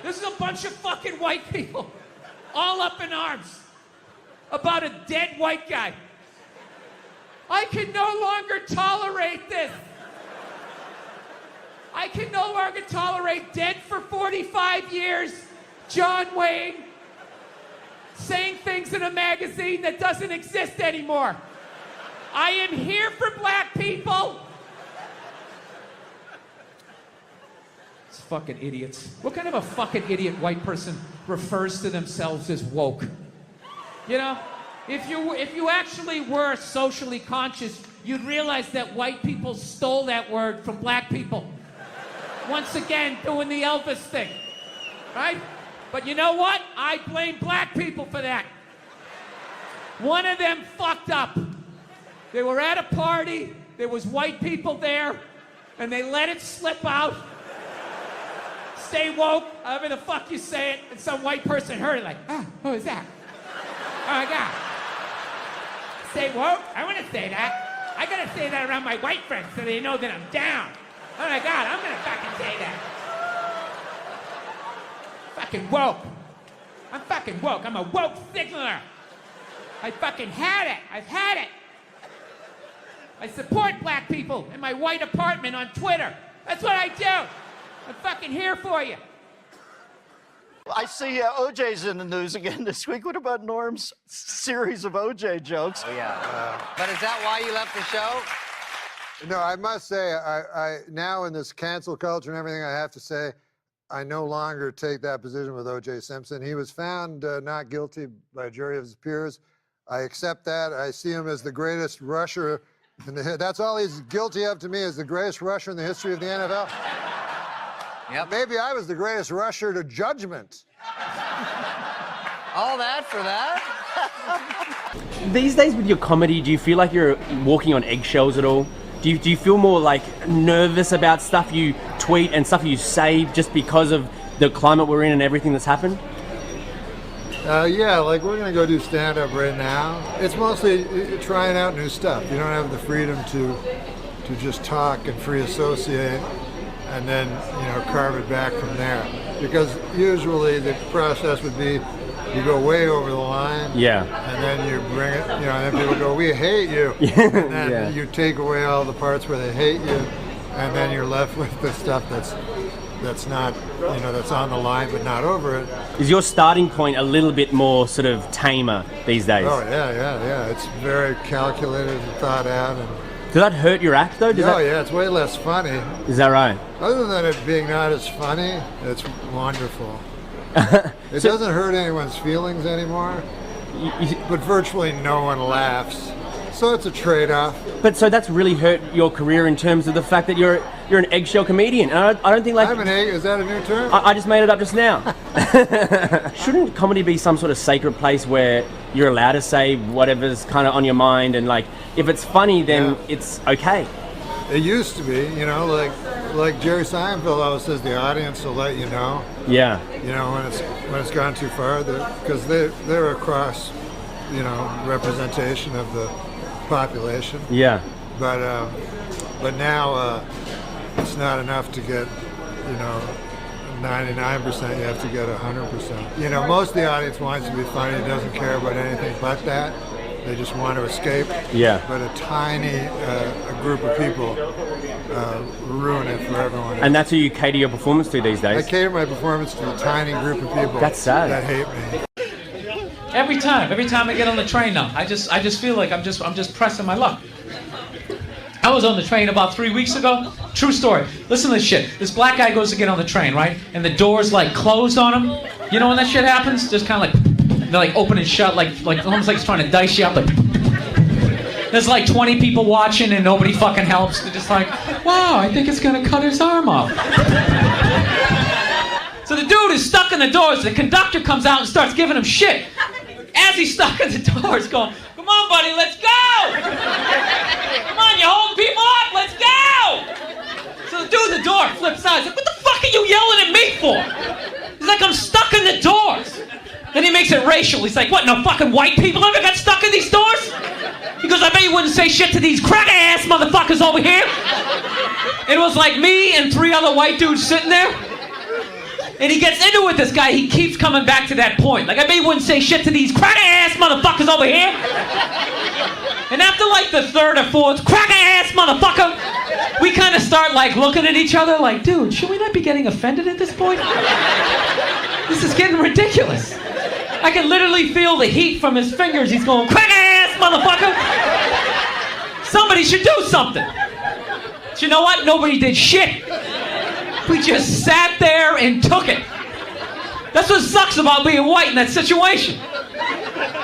This is a bunch of fucking white people, all up in arms, about a dead white guy. I can no longer tolerate this. I can no longer tolerate dead for 45 years, John Wayne, saying things in a magazine that doesn't exist anymore. I am here for black people. Fucking idiots. What kind of a fucking idiot white person refers to themselves as woke? You know, if you actually were socially conscious, you'd realize that white people stole that word from black people. Once again, doing the Elvis thing, right? But you know what? I blame black people for that. One of them fucked up. They were at a party, there was white people there, and they let it slip out. Stay woke, however the fuck you say it, and some white person heard it like, ah, who is that? Oh my God. Stay woke? I want to say that. I gotta say that around my white friends so they know that I'm down. Oh my God, I'm gonna fucking say that. Fucking woke. I'm fucking woke. I'm a woke signaler. I fucking had it. I've had it. I support black people in my white apartment on Twitter. That's what I do. I'm fucking here for you. I see OJ's in the news again this week. What about Norm's series of OJ jokes? Oh, yeah. But is that why you left the show? No, I must say, I now in this cancel culture and everything, I have to say, I no longer take that position with O.J. Simpson. He was found not guilty by a jury of his peers. I accept that. I see him as the greatest rusher in the that's all he's guilty of to me, is the greatest rusher in the history of the NFL. Yep. Maybe I was the greatest rusher to judgment. All that for that? These days with your comedy, do you feel like you're walking on eggshells at all? Do you feel more like nervous about stuff you tweet and stuff you say just because of the climate we're in and everything that's happened? Yeah, like we're gonna go do stand-up right now. It's mostly trying out new stuff. You don't have the freedom to just talk and free associate and then, carve it back from there. Because usually the process would be you go way over the line. Yeah. And then you bring it, and then people go, we hate you. And then you take away all the parts where they hate you, and then you're left with the stuff that's not, that's on the line but not over it. Is your starting point a little bit more sort of tamer these days? Oh, yeah. It's very calculated and thought out. And does that hurt your act, though? Yeah, it's way less funny. Is that right? Other than it being not as funny, it's wonderful. It doesn't hurt anyone's feelings anymore, but virtually no one laughs. So it's a trade-off. But so that's really hurt your career in terms of the fact that you're an eggshell comedian. And I don't think like... Is that a new term? I just made it up just now. Shouldn't comedy be some sort of sacred place where you're allowed to say whatever's kind of on your mind and like, if it's funny, then it's okay? It used to be, like Jerry Seinfeld always says, the audience will let you know. Yeah. When it's gone too far, because they're a cross, representation of the population. Yeah. But now it's not enough to get, 99%. You have to get 100%. Most of the audience wants to be funny. Doesn't care about anything but that. They just want to escape. Yeah. But a tiny a group of people ruin it for everyone else. And that's who you cater your performance to these days? I cater my performance to a tiny group of people. That's sad. That hate me. Every time I get on the train now, I just feel like I'm just pressing my luck. I was on the train about 3 weeks ago. True story. Listen to this shit. This black guy goes to get on the train, right? And the doors like closed on him. You know when that shit happens? Just kind of like they're like open and shut, like almost like it's trying to dice you up. Like there's like 20 people watching and nobody fucking helps. They're just like, wow, I think it's gonna cut his arm off. So the dude is stuck in the doors. The conductor comes out and starts giving him shit. As he's stuck in the doors, going, come on, buddy, let's go! Come on, you're holding people up, let's go! So the dude at the door flips out. He's like, what the fuck are you yelling at me for? He's like, I'm stuck in the doors. Then he makes it racial. He's like, what, no fucking white people ever got stuck in these doors? He goes, I bet you wouldn't say shit to these cracker-ass motherfuckers over here. It was like me and 3 other white dudes sitting there. And he gets into it with this guy. He keeps coming back to that point. Like, I bet you wouldn't say shit to these cracker-ass motherfuckers over here. And after like the 3rd or 4th cracker-ass motherfucker, we kind of start like looking at each other like, dude, should we not be getting offended at this point? This is getting ridiculous. I can literally feel the heat from his fingers. He's going, cracker-ass motherfucker. Somebody should do something. But you know what? Nobody did shit. We just sat there and took it. That's what sucks about being white in that situation.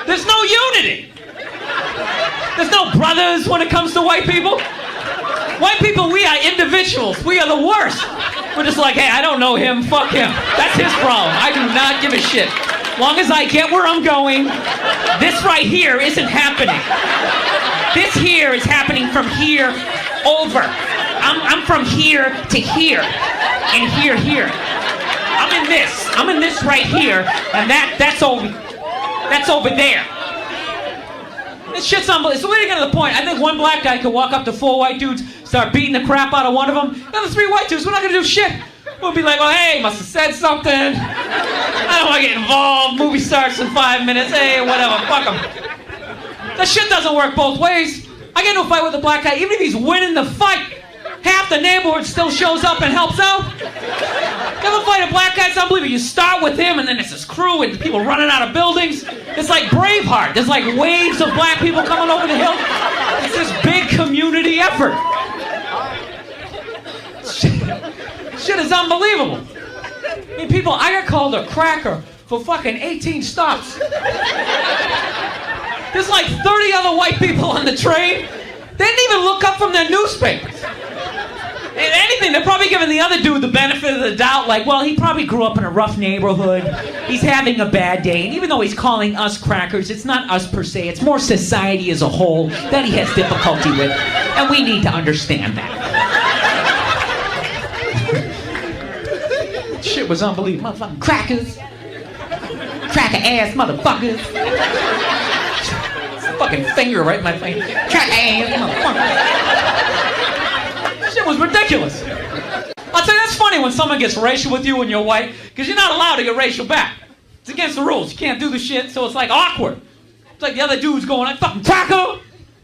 There's no unity. There's no brothers when it comes to white people. White people, we are individuals. We are the worst. We're just like, hey, I don't know him, fuck him. That's his problem. I do not give a shit. Long as I get where I'm going, this right here isn't happening. This here is happening from here over. I'm from here to here. And here. I'm in this right here, and that's over there. This shit's unbelievable. So we're getting to the point. I think one black guy could walk up to 4 white dudes, start beating the crap out of one of them. The other 3 white dudes, we're not gonna do shit. We'll be like, oh hey, must have said something. I don't want to get involved. Movie starts in 5 minutes. Hey, whatever. Fuck him. That shit doesn't work both ways. I get into a fight with a black guy, even if he's winning the fight. Half the neighborhood still shows up and helps out. You ever fight a black guy? It's unbelievable. You start with him, and then there's this crew and people running out of buildings. It's like Braveheart. There's like waves of black people coming over the hill. It's this big community effort. Shit is unbelievable. I mean, people, I got called a cracker for fucking 18 stops. There's like 30 other white people on the train. They didn't even look up from their newspapers. If anything, they're probably giving the other dude the benefit of the doubt, like, well, he probably grew up in a rough neighborhood. He's having a bad day. And even though he's calling us crackers, it's not us per se. It's more society as a whole that he has difficulty with. And we need to understand that. Shit was unbelievable. Motherfucking crackers. Cracker ass motherfuckers. Fucking finger right in my face. Cracker ass motherfuckers. Shit was ridiculous. I'll tell you, that's funny when someone gets racial with you and you're white, because you're not allowed to get racial back. It's against the rules. You can't do the shit, so it's like awkward. It's like the other dude's going, like, fucking cracker!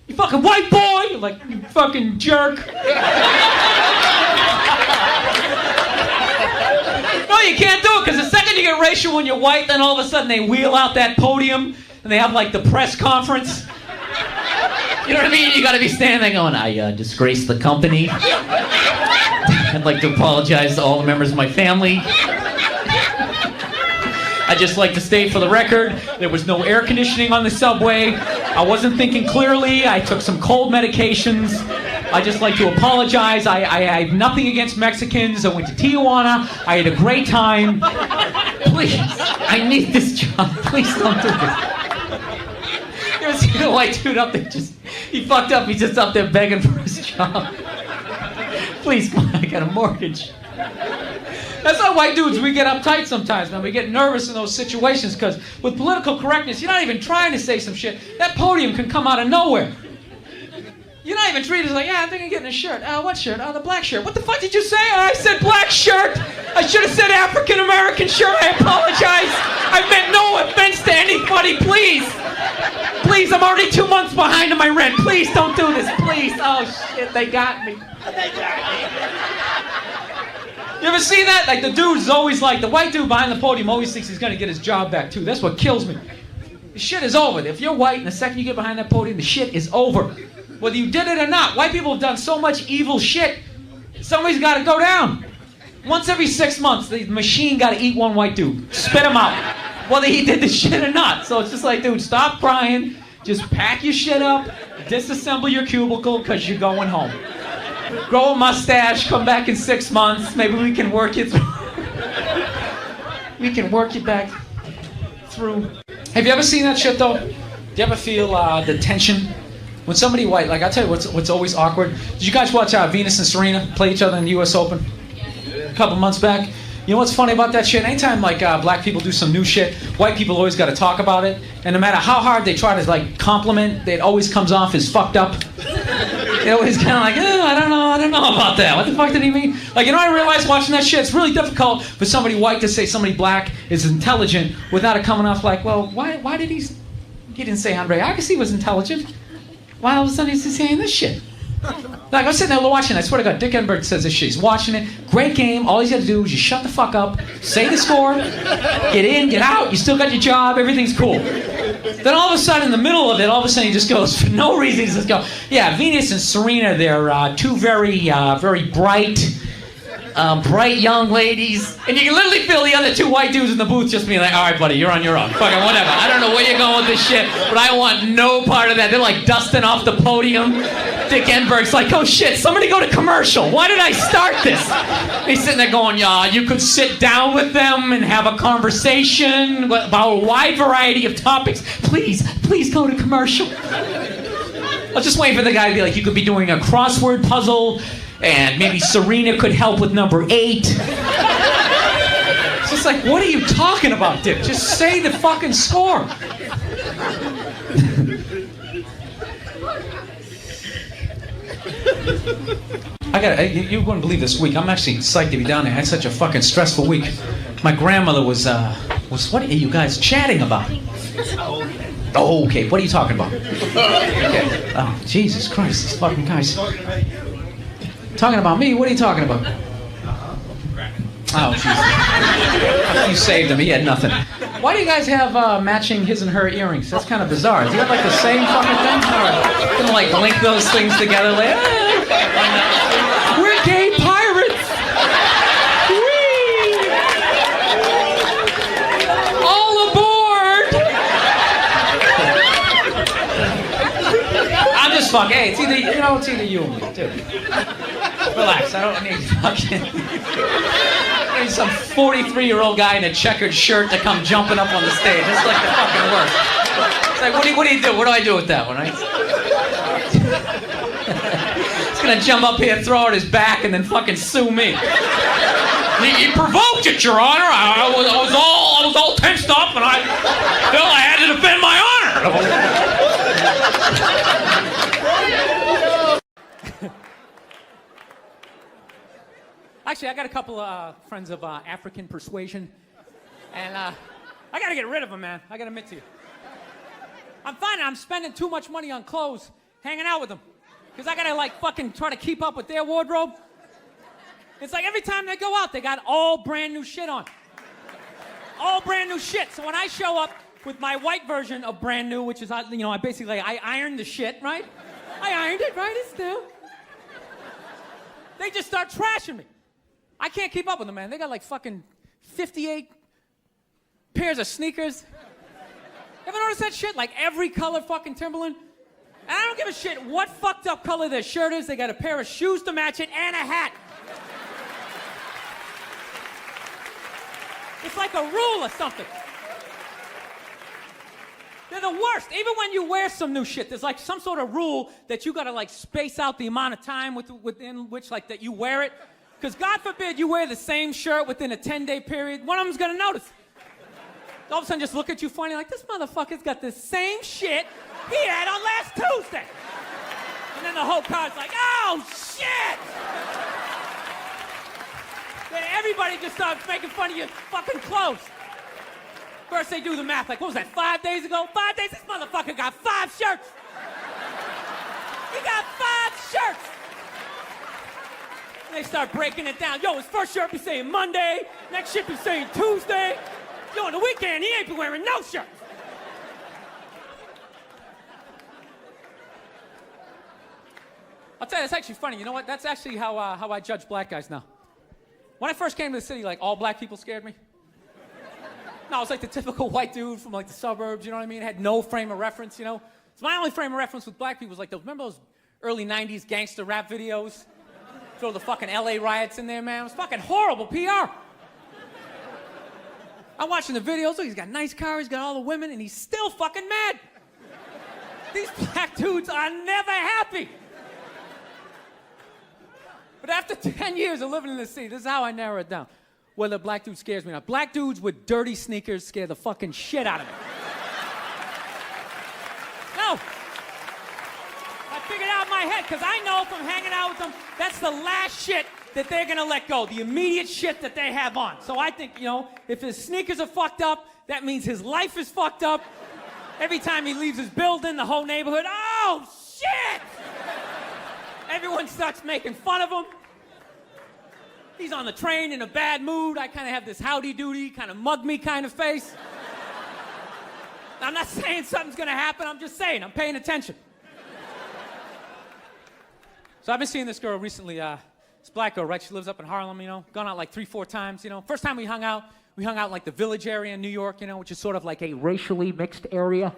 You fucking white boy! You're like, you fucking jerk. No, you can't do it, because the second you get racial when you're white, then all of a sudden they wheel out that podium, and they have like the press conference. You know what I mean? You gotta be standing there going, I disgraced the company. I'd like to apologize to all the members of my family. I'd just like to state for the record, there was no air conditioning on the subway. I wasn't thinking clearly. I took some cold medications. I'd just like to apologize. I have nothing against Mexicans. I went to Tijuana. I had a great time. Please, I need this job. Please don't do this. You ever seen a white dude up there he fucked up, he's just up there begging for his job. Please, come on, I got a mortgage. That's how white dudes, we get uptight sometimes, man. We get nervous in those situations because with political correctness, you're not even trying to say some shit. That podium can come out of nowhere. You're not even treated as like, yeah, I think I'm getting a shirt. What shirt? The black shirt. What the fuck did you say? I said black shirt. I should have said African American shirt. I apologize. I meant no offense to anybody. Please. Please, I'm already 2 months behind on my rent. Please don't do this. Please. Oh, shit, they got me. You ever see that? Like, the dude's always like, the white dude behind the podium always thinks he's going to get his job back, too. That's what kills me. The shit is over. If you're white and the second you get behind that podium, the shit is over. Whether you did it or not. White people have done so much evil shit. Somebody's got to go down. Once every 6 months, the machine got to eat one white dude. Spit him out. Whether he did the shit or not. So it's just like, dude, stop crying. Just pack your shit up. Disassemble your cubicle because you're going home. Grow a mustache. Come back in 6 months. Maybe we can work you through. We can work you back through. Have you ever seen that shit, though? Do you ever feel the tension? When somebody white, like, I'll tell you what's always awkward. Did you guys watch Venus and Serena play each other in the U.S. Open a couple months back? You know what's funny about that shit? Anytime, like, black people do some new shit, white people always got to talk about it. And no matter how hard they try to, like, compliment, it always comes off as fucked up. They always kind of like, I don't know about that. What the fuck did he mean? Like, you know, I realized watching that shit, it's really difficult for somebody white to say somebody black is intelligent without it coming off like, well, why did he didn't say Andre Agassi was intelligent. Why all of a sudden he's saying this shit? Like, I'm sitting there watching, I swear to God, Dick Enberg says this shit. He's watching it, great game, all he's got to do is just shut the fuck up, say the score, get in, get out, you still got your job, everything's cool. Then all of a sudden, in the middle of it, all of a sudden he just goes, for no reason, he just goes, yeah, Venus and Serena, they're two very bright young ladies. And you can literally feel the other two white dudes in the booth just being like, all right, buddy, you're on your own. Fucking whatever. I don't know where you're going with this shit, but I want no part of that. They're like dusting off the podium. Dick Enberg's like, oh shit, somebody go to commercial. Why did I start this? He's sitting there going, yeah, you could sit down with them and have a conversation about a wide variety of topics. Please go to commercial. I was just waiting for the guy to be like, you could be doing a crossword puzzle, and maybe Serena could help with number 8. It's just like, what are you talking about, Dick? Just say the fucking score. You wouldn't believe this week. I'm actually psyched to be down there. I had such a fucking stressful week. My grandmother was what are you guys chatting about? Oh, okay. What are you talking about? Okay. Oh, Jesus Christ, these fucking guys. Talking about me? What are you talking about? Oh, Jesus. You saved him. He had nothing. Why do you guys have matching his and her earrings? That's kind of bizarre. Do you have like the same fucking thing? Or gonna like link those things together later? We're gay pirates. Whee! fuck. Hey, it's either it's either you or me, dude. Relax. I don't need fucking. I need some 43-year-old guy in a checkered shirt to come jumping up on the stage. It's like the fucking worst. It's like, what do you do? What do I do with that one, right? He's gonna jump up here, throw out his back, and then fucking sue me. He provoked it, Your Honor. I was all tensed up, and I felt I had to defend my honor. Actually, I got a couple of friends of African persuasion, and I gotta get rid of them, man. I gotta admit to you. I'm finding I'm spending too much money on clothes hanging out with them, because I gotta like fucking try to keep up with their wardrobe. It's like every time they go out, they got all brand new shit on. All brand new shit. So when I show up with my white version of brand new, which is, I basically, I ironed the shit, right? I ironed it, right? It's new. They just start trashing me. I can't keep up with them, man. They got like fucking 58 pairs of sneakers. Ever notice that shit? Like every color fucking Timberland. And I don't give a shit what fucked up color their shirt is. They got a pair of shoes to match it and a hat. It's like a rule or something. They're the worst. Even when you wear some new shit, there's like some sort of rule that you gotta like space out the amount of time within which like that you wear it. Because God forbid you wear the same shirt within a 10-day period, one of them's gonna notice. All of a sudden just look at you funny like, this motherfucker's got the same shit he had on last Tuesday. And then the whole car's like, oh shit! Then everybody just starts making fun of your fucking clothes. First they do the math, like, what was that, 5 days ago? 5 days? This motherfucker got 5 shirts. He got 5 shirts. And they start breaking it down. Yo, his first shirt be saying Monday, next shirt be saying Tuesday. Yo, on the weekend, he ain't be wearing no shirts. I'll tell you, it's actually funny. You know what? That's actually how I judge black guys now. When I first came to the city, like, all black people scared me. No, I was like the typical white dude from like the suburbs, you know what I mean? Had no frame of reference, you know? So my only frame of reference with black people was like those, remember those early 90s gangster rap videos? Throw the fucking LA riots in there, man. It was fucking horrible PR. I'm watching the videos, look, he's got a nice car, he's got all the women, and he's still fucking mad. These black dudes are never happy. But after 10 years of living in the city, this is how I narrow it down. Whether a black dude scares me or not. Black dudes with dirty sneakers scare the fucking shit out of me. No. I figured out in my head, because I know from hanging out with them, that's the last shit that they're gonna let go. The immediate shit that they have on. So I think, if his sneakers are fucked up, that means his life is fucked up. Every time he leaves his building, the whole neighborhood, oh, shit! Everyone starts making fun of him. He's on the train in a bad mood. I kind of have this howdy-doody, kind of mug-me kind of face. I'm not saying something's gonna happen, I'm just saying, I'm paying attention. So I've been seeing this girl recently, this black girl, right? She lives up in Harlem, gone out like 3-4 times, First time we hung out in like the Village area in New York, which is sort of like a racially mixed area.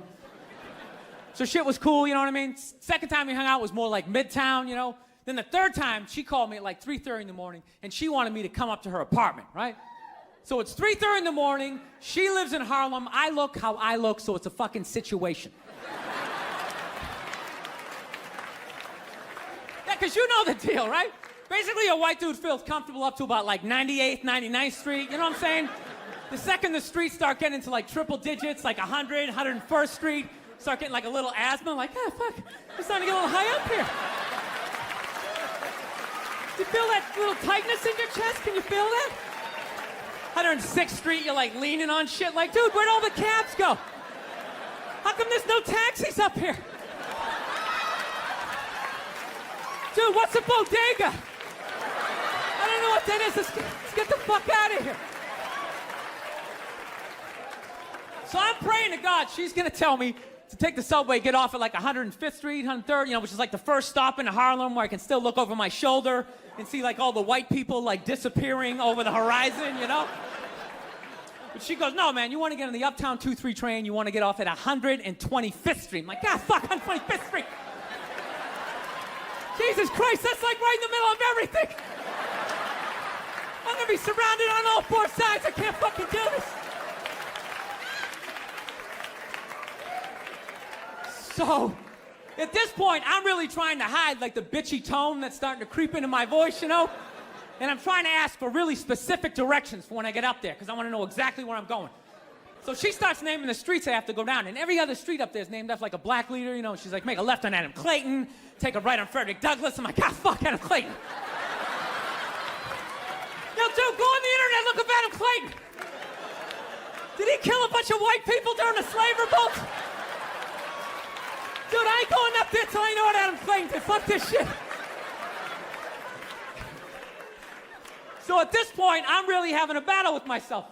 So shit was cool, you know what I mean? Second time we hung out was more like Midtown, Then the third time, she called me at like 3:30 in the morning, and she wanted me to come up to her apartment, right? So it's 3:30 in the morning, she lives in Harlem, I look how I look, so it's a fucking situation. Yeah, because you know the deal, right? Basically, a white dude feels comfortable up to about like 98th, 99th Street, you know what I'm saying? The second the streets start getting into like triple digits, like 100, 101st Street, start getting like a little asthma, like, ah, fuck, I'm starting to get a little high up here. Do you feel that little tightness in your chest? Can you feel that? 106th Street, you're like leaning on shit, like, dude, where'd all the cabs go? How come there's no taxis up here? Dude, what's a bodega? I don't know what that is. Let's get the fuck out of here. So I'm praying to God she's gonna tell me to take the subway, get off at like 105th Street, 103rd, which is like the first stop in Harlem where I can still look over my shoulder and see like all the white people like disappearing over the horizon, But she goes, no, man, you want to get on the Uptown 2-3 train, you want to get off at 125th Street. I'm like, God, fuck, 125th Street. Jesus Christ, that's like right in the middle of everything. I'm gonna be surrounded on all four sides. I can't fucking do this. So, at this point, I'm really trying to hide like the bitchy tone that's starting to creep into my voice, you know? And I'm trying to ask for really specific directions for when I get up there, because I want to know exactly where I'm going. So she starts naming the streets I have to go down, and every other street up there is named after like a black leader, you know? She's like, make a left on Adam Clayton, take a right on Frederick Douglass. I'm like, God, fuck Adam Clayton. Yo, dude, go on the internet, look up Adam Clayton. Did he kill a bunch of white people during the slave revolt? Dude, I ain't going up there till I know what Adam Clayton did. Fuck this shit. So at this point, I'm really having a battle with myself.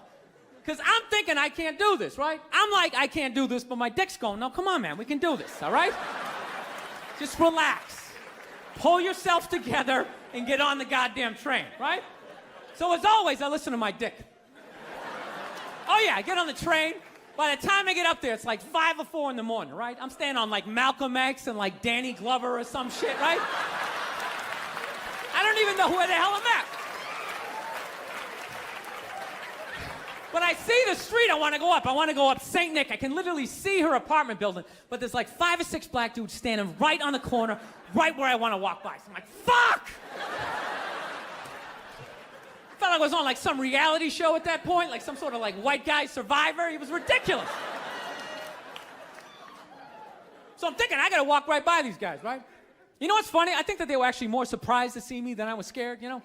Because I'm thinking I can't do this, right? I'm like, I can't do this, but my dick's going, no, come on, man, we can do this, all right? Just relax. Pull yourself together and get on the goddamn train, right? So as always, I listen to my dick. Oh yeah, I get on the train. By the time I get up there, it's like 5 or 4 in the morning, right? I'm staying on like Malcolm X and like Danny Glover or some shit, right? I don't even know where the hell I'm at. But I see the street I want to go up. I want to go up St. Nick. I can literally see her apartment building, but there's like 5 or 6 black dudes standing right on the corner, right where I want to walk by. So I'm like, fuck! I felt like I was on like some reality show at that point, like some sort of like white guy survivor. It was ridiculous. So I'm thinking, I gotta walk right by these guys, right? You know what's funny? I think that they were actually more surprised to see me than I was scared, you know?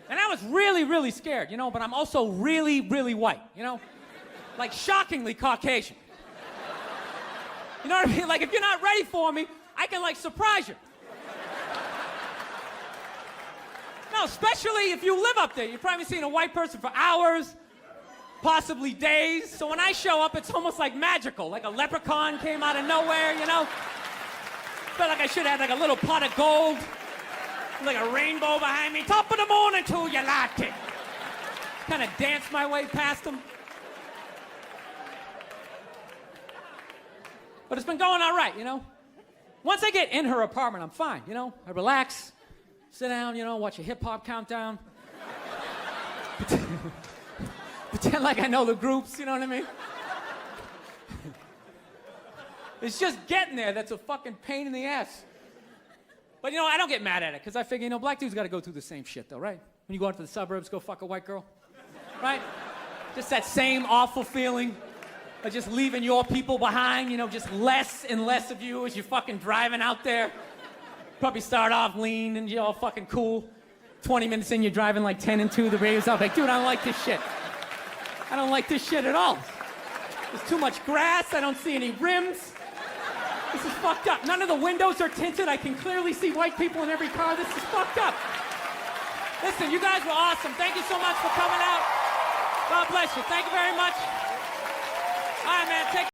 And I was really, really scared, you know, but I'm also really, really white, you know? Like shockingly Caucasian. You know what I mean? Like if you're not ready for me, I can like surprise you. No, especially if you live up there. You've probably seen a white person for hours, possibly days. So when I show up, it's almost like magical, like a leprechaun came out of nowhere, you know? Felt like I should have like a little pot of gold, like a rainbow behind me. Top of the morning to you, latte. Kind of dance my way past them. But it's been going all right, you know? Once I get in her apartment, I'm fine, you know? I relax. Sit down, you know, watch a hip-hop countdown. Pretend like I know the groups, you know what I mean? It's just getting there that's a fucking pain in the ass. But, you know, I don't get mad at it, because I figure, you know, black dudes got to go through the same shit, though, right? When you go out to the suburbs, go fuck a white girl, right? Just that same awful feeling of just leaving your people behind, you know, just less and less of you as you're fucking driving out there. Probably start off lean and you're all fucking cool. 20 minutes in, you're driving like 10 and 2. The radio's out like, dude, I don't like this shit. I don't like this shit at all. There's too much grass. I don't see any rims. This is fucked up. None of the windows are tinted. I can clearly see white people in every car. This is fucked up. Listen, you guys were awesome. Thank you so much for coming out. God bless you. Thank you very much. All right, man. Take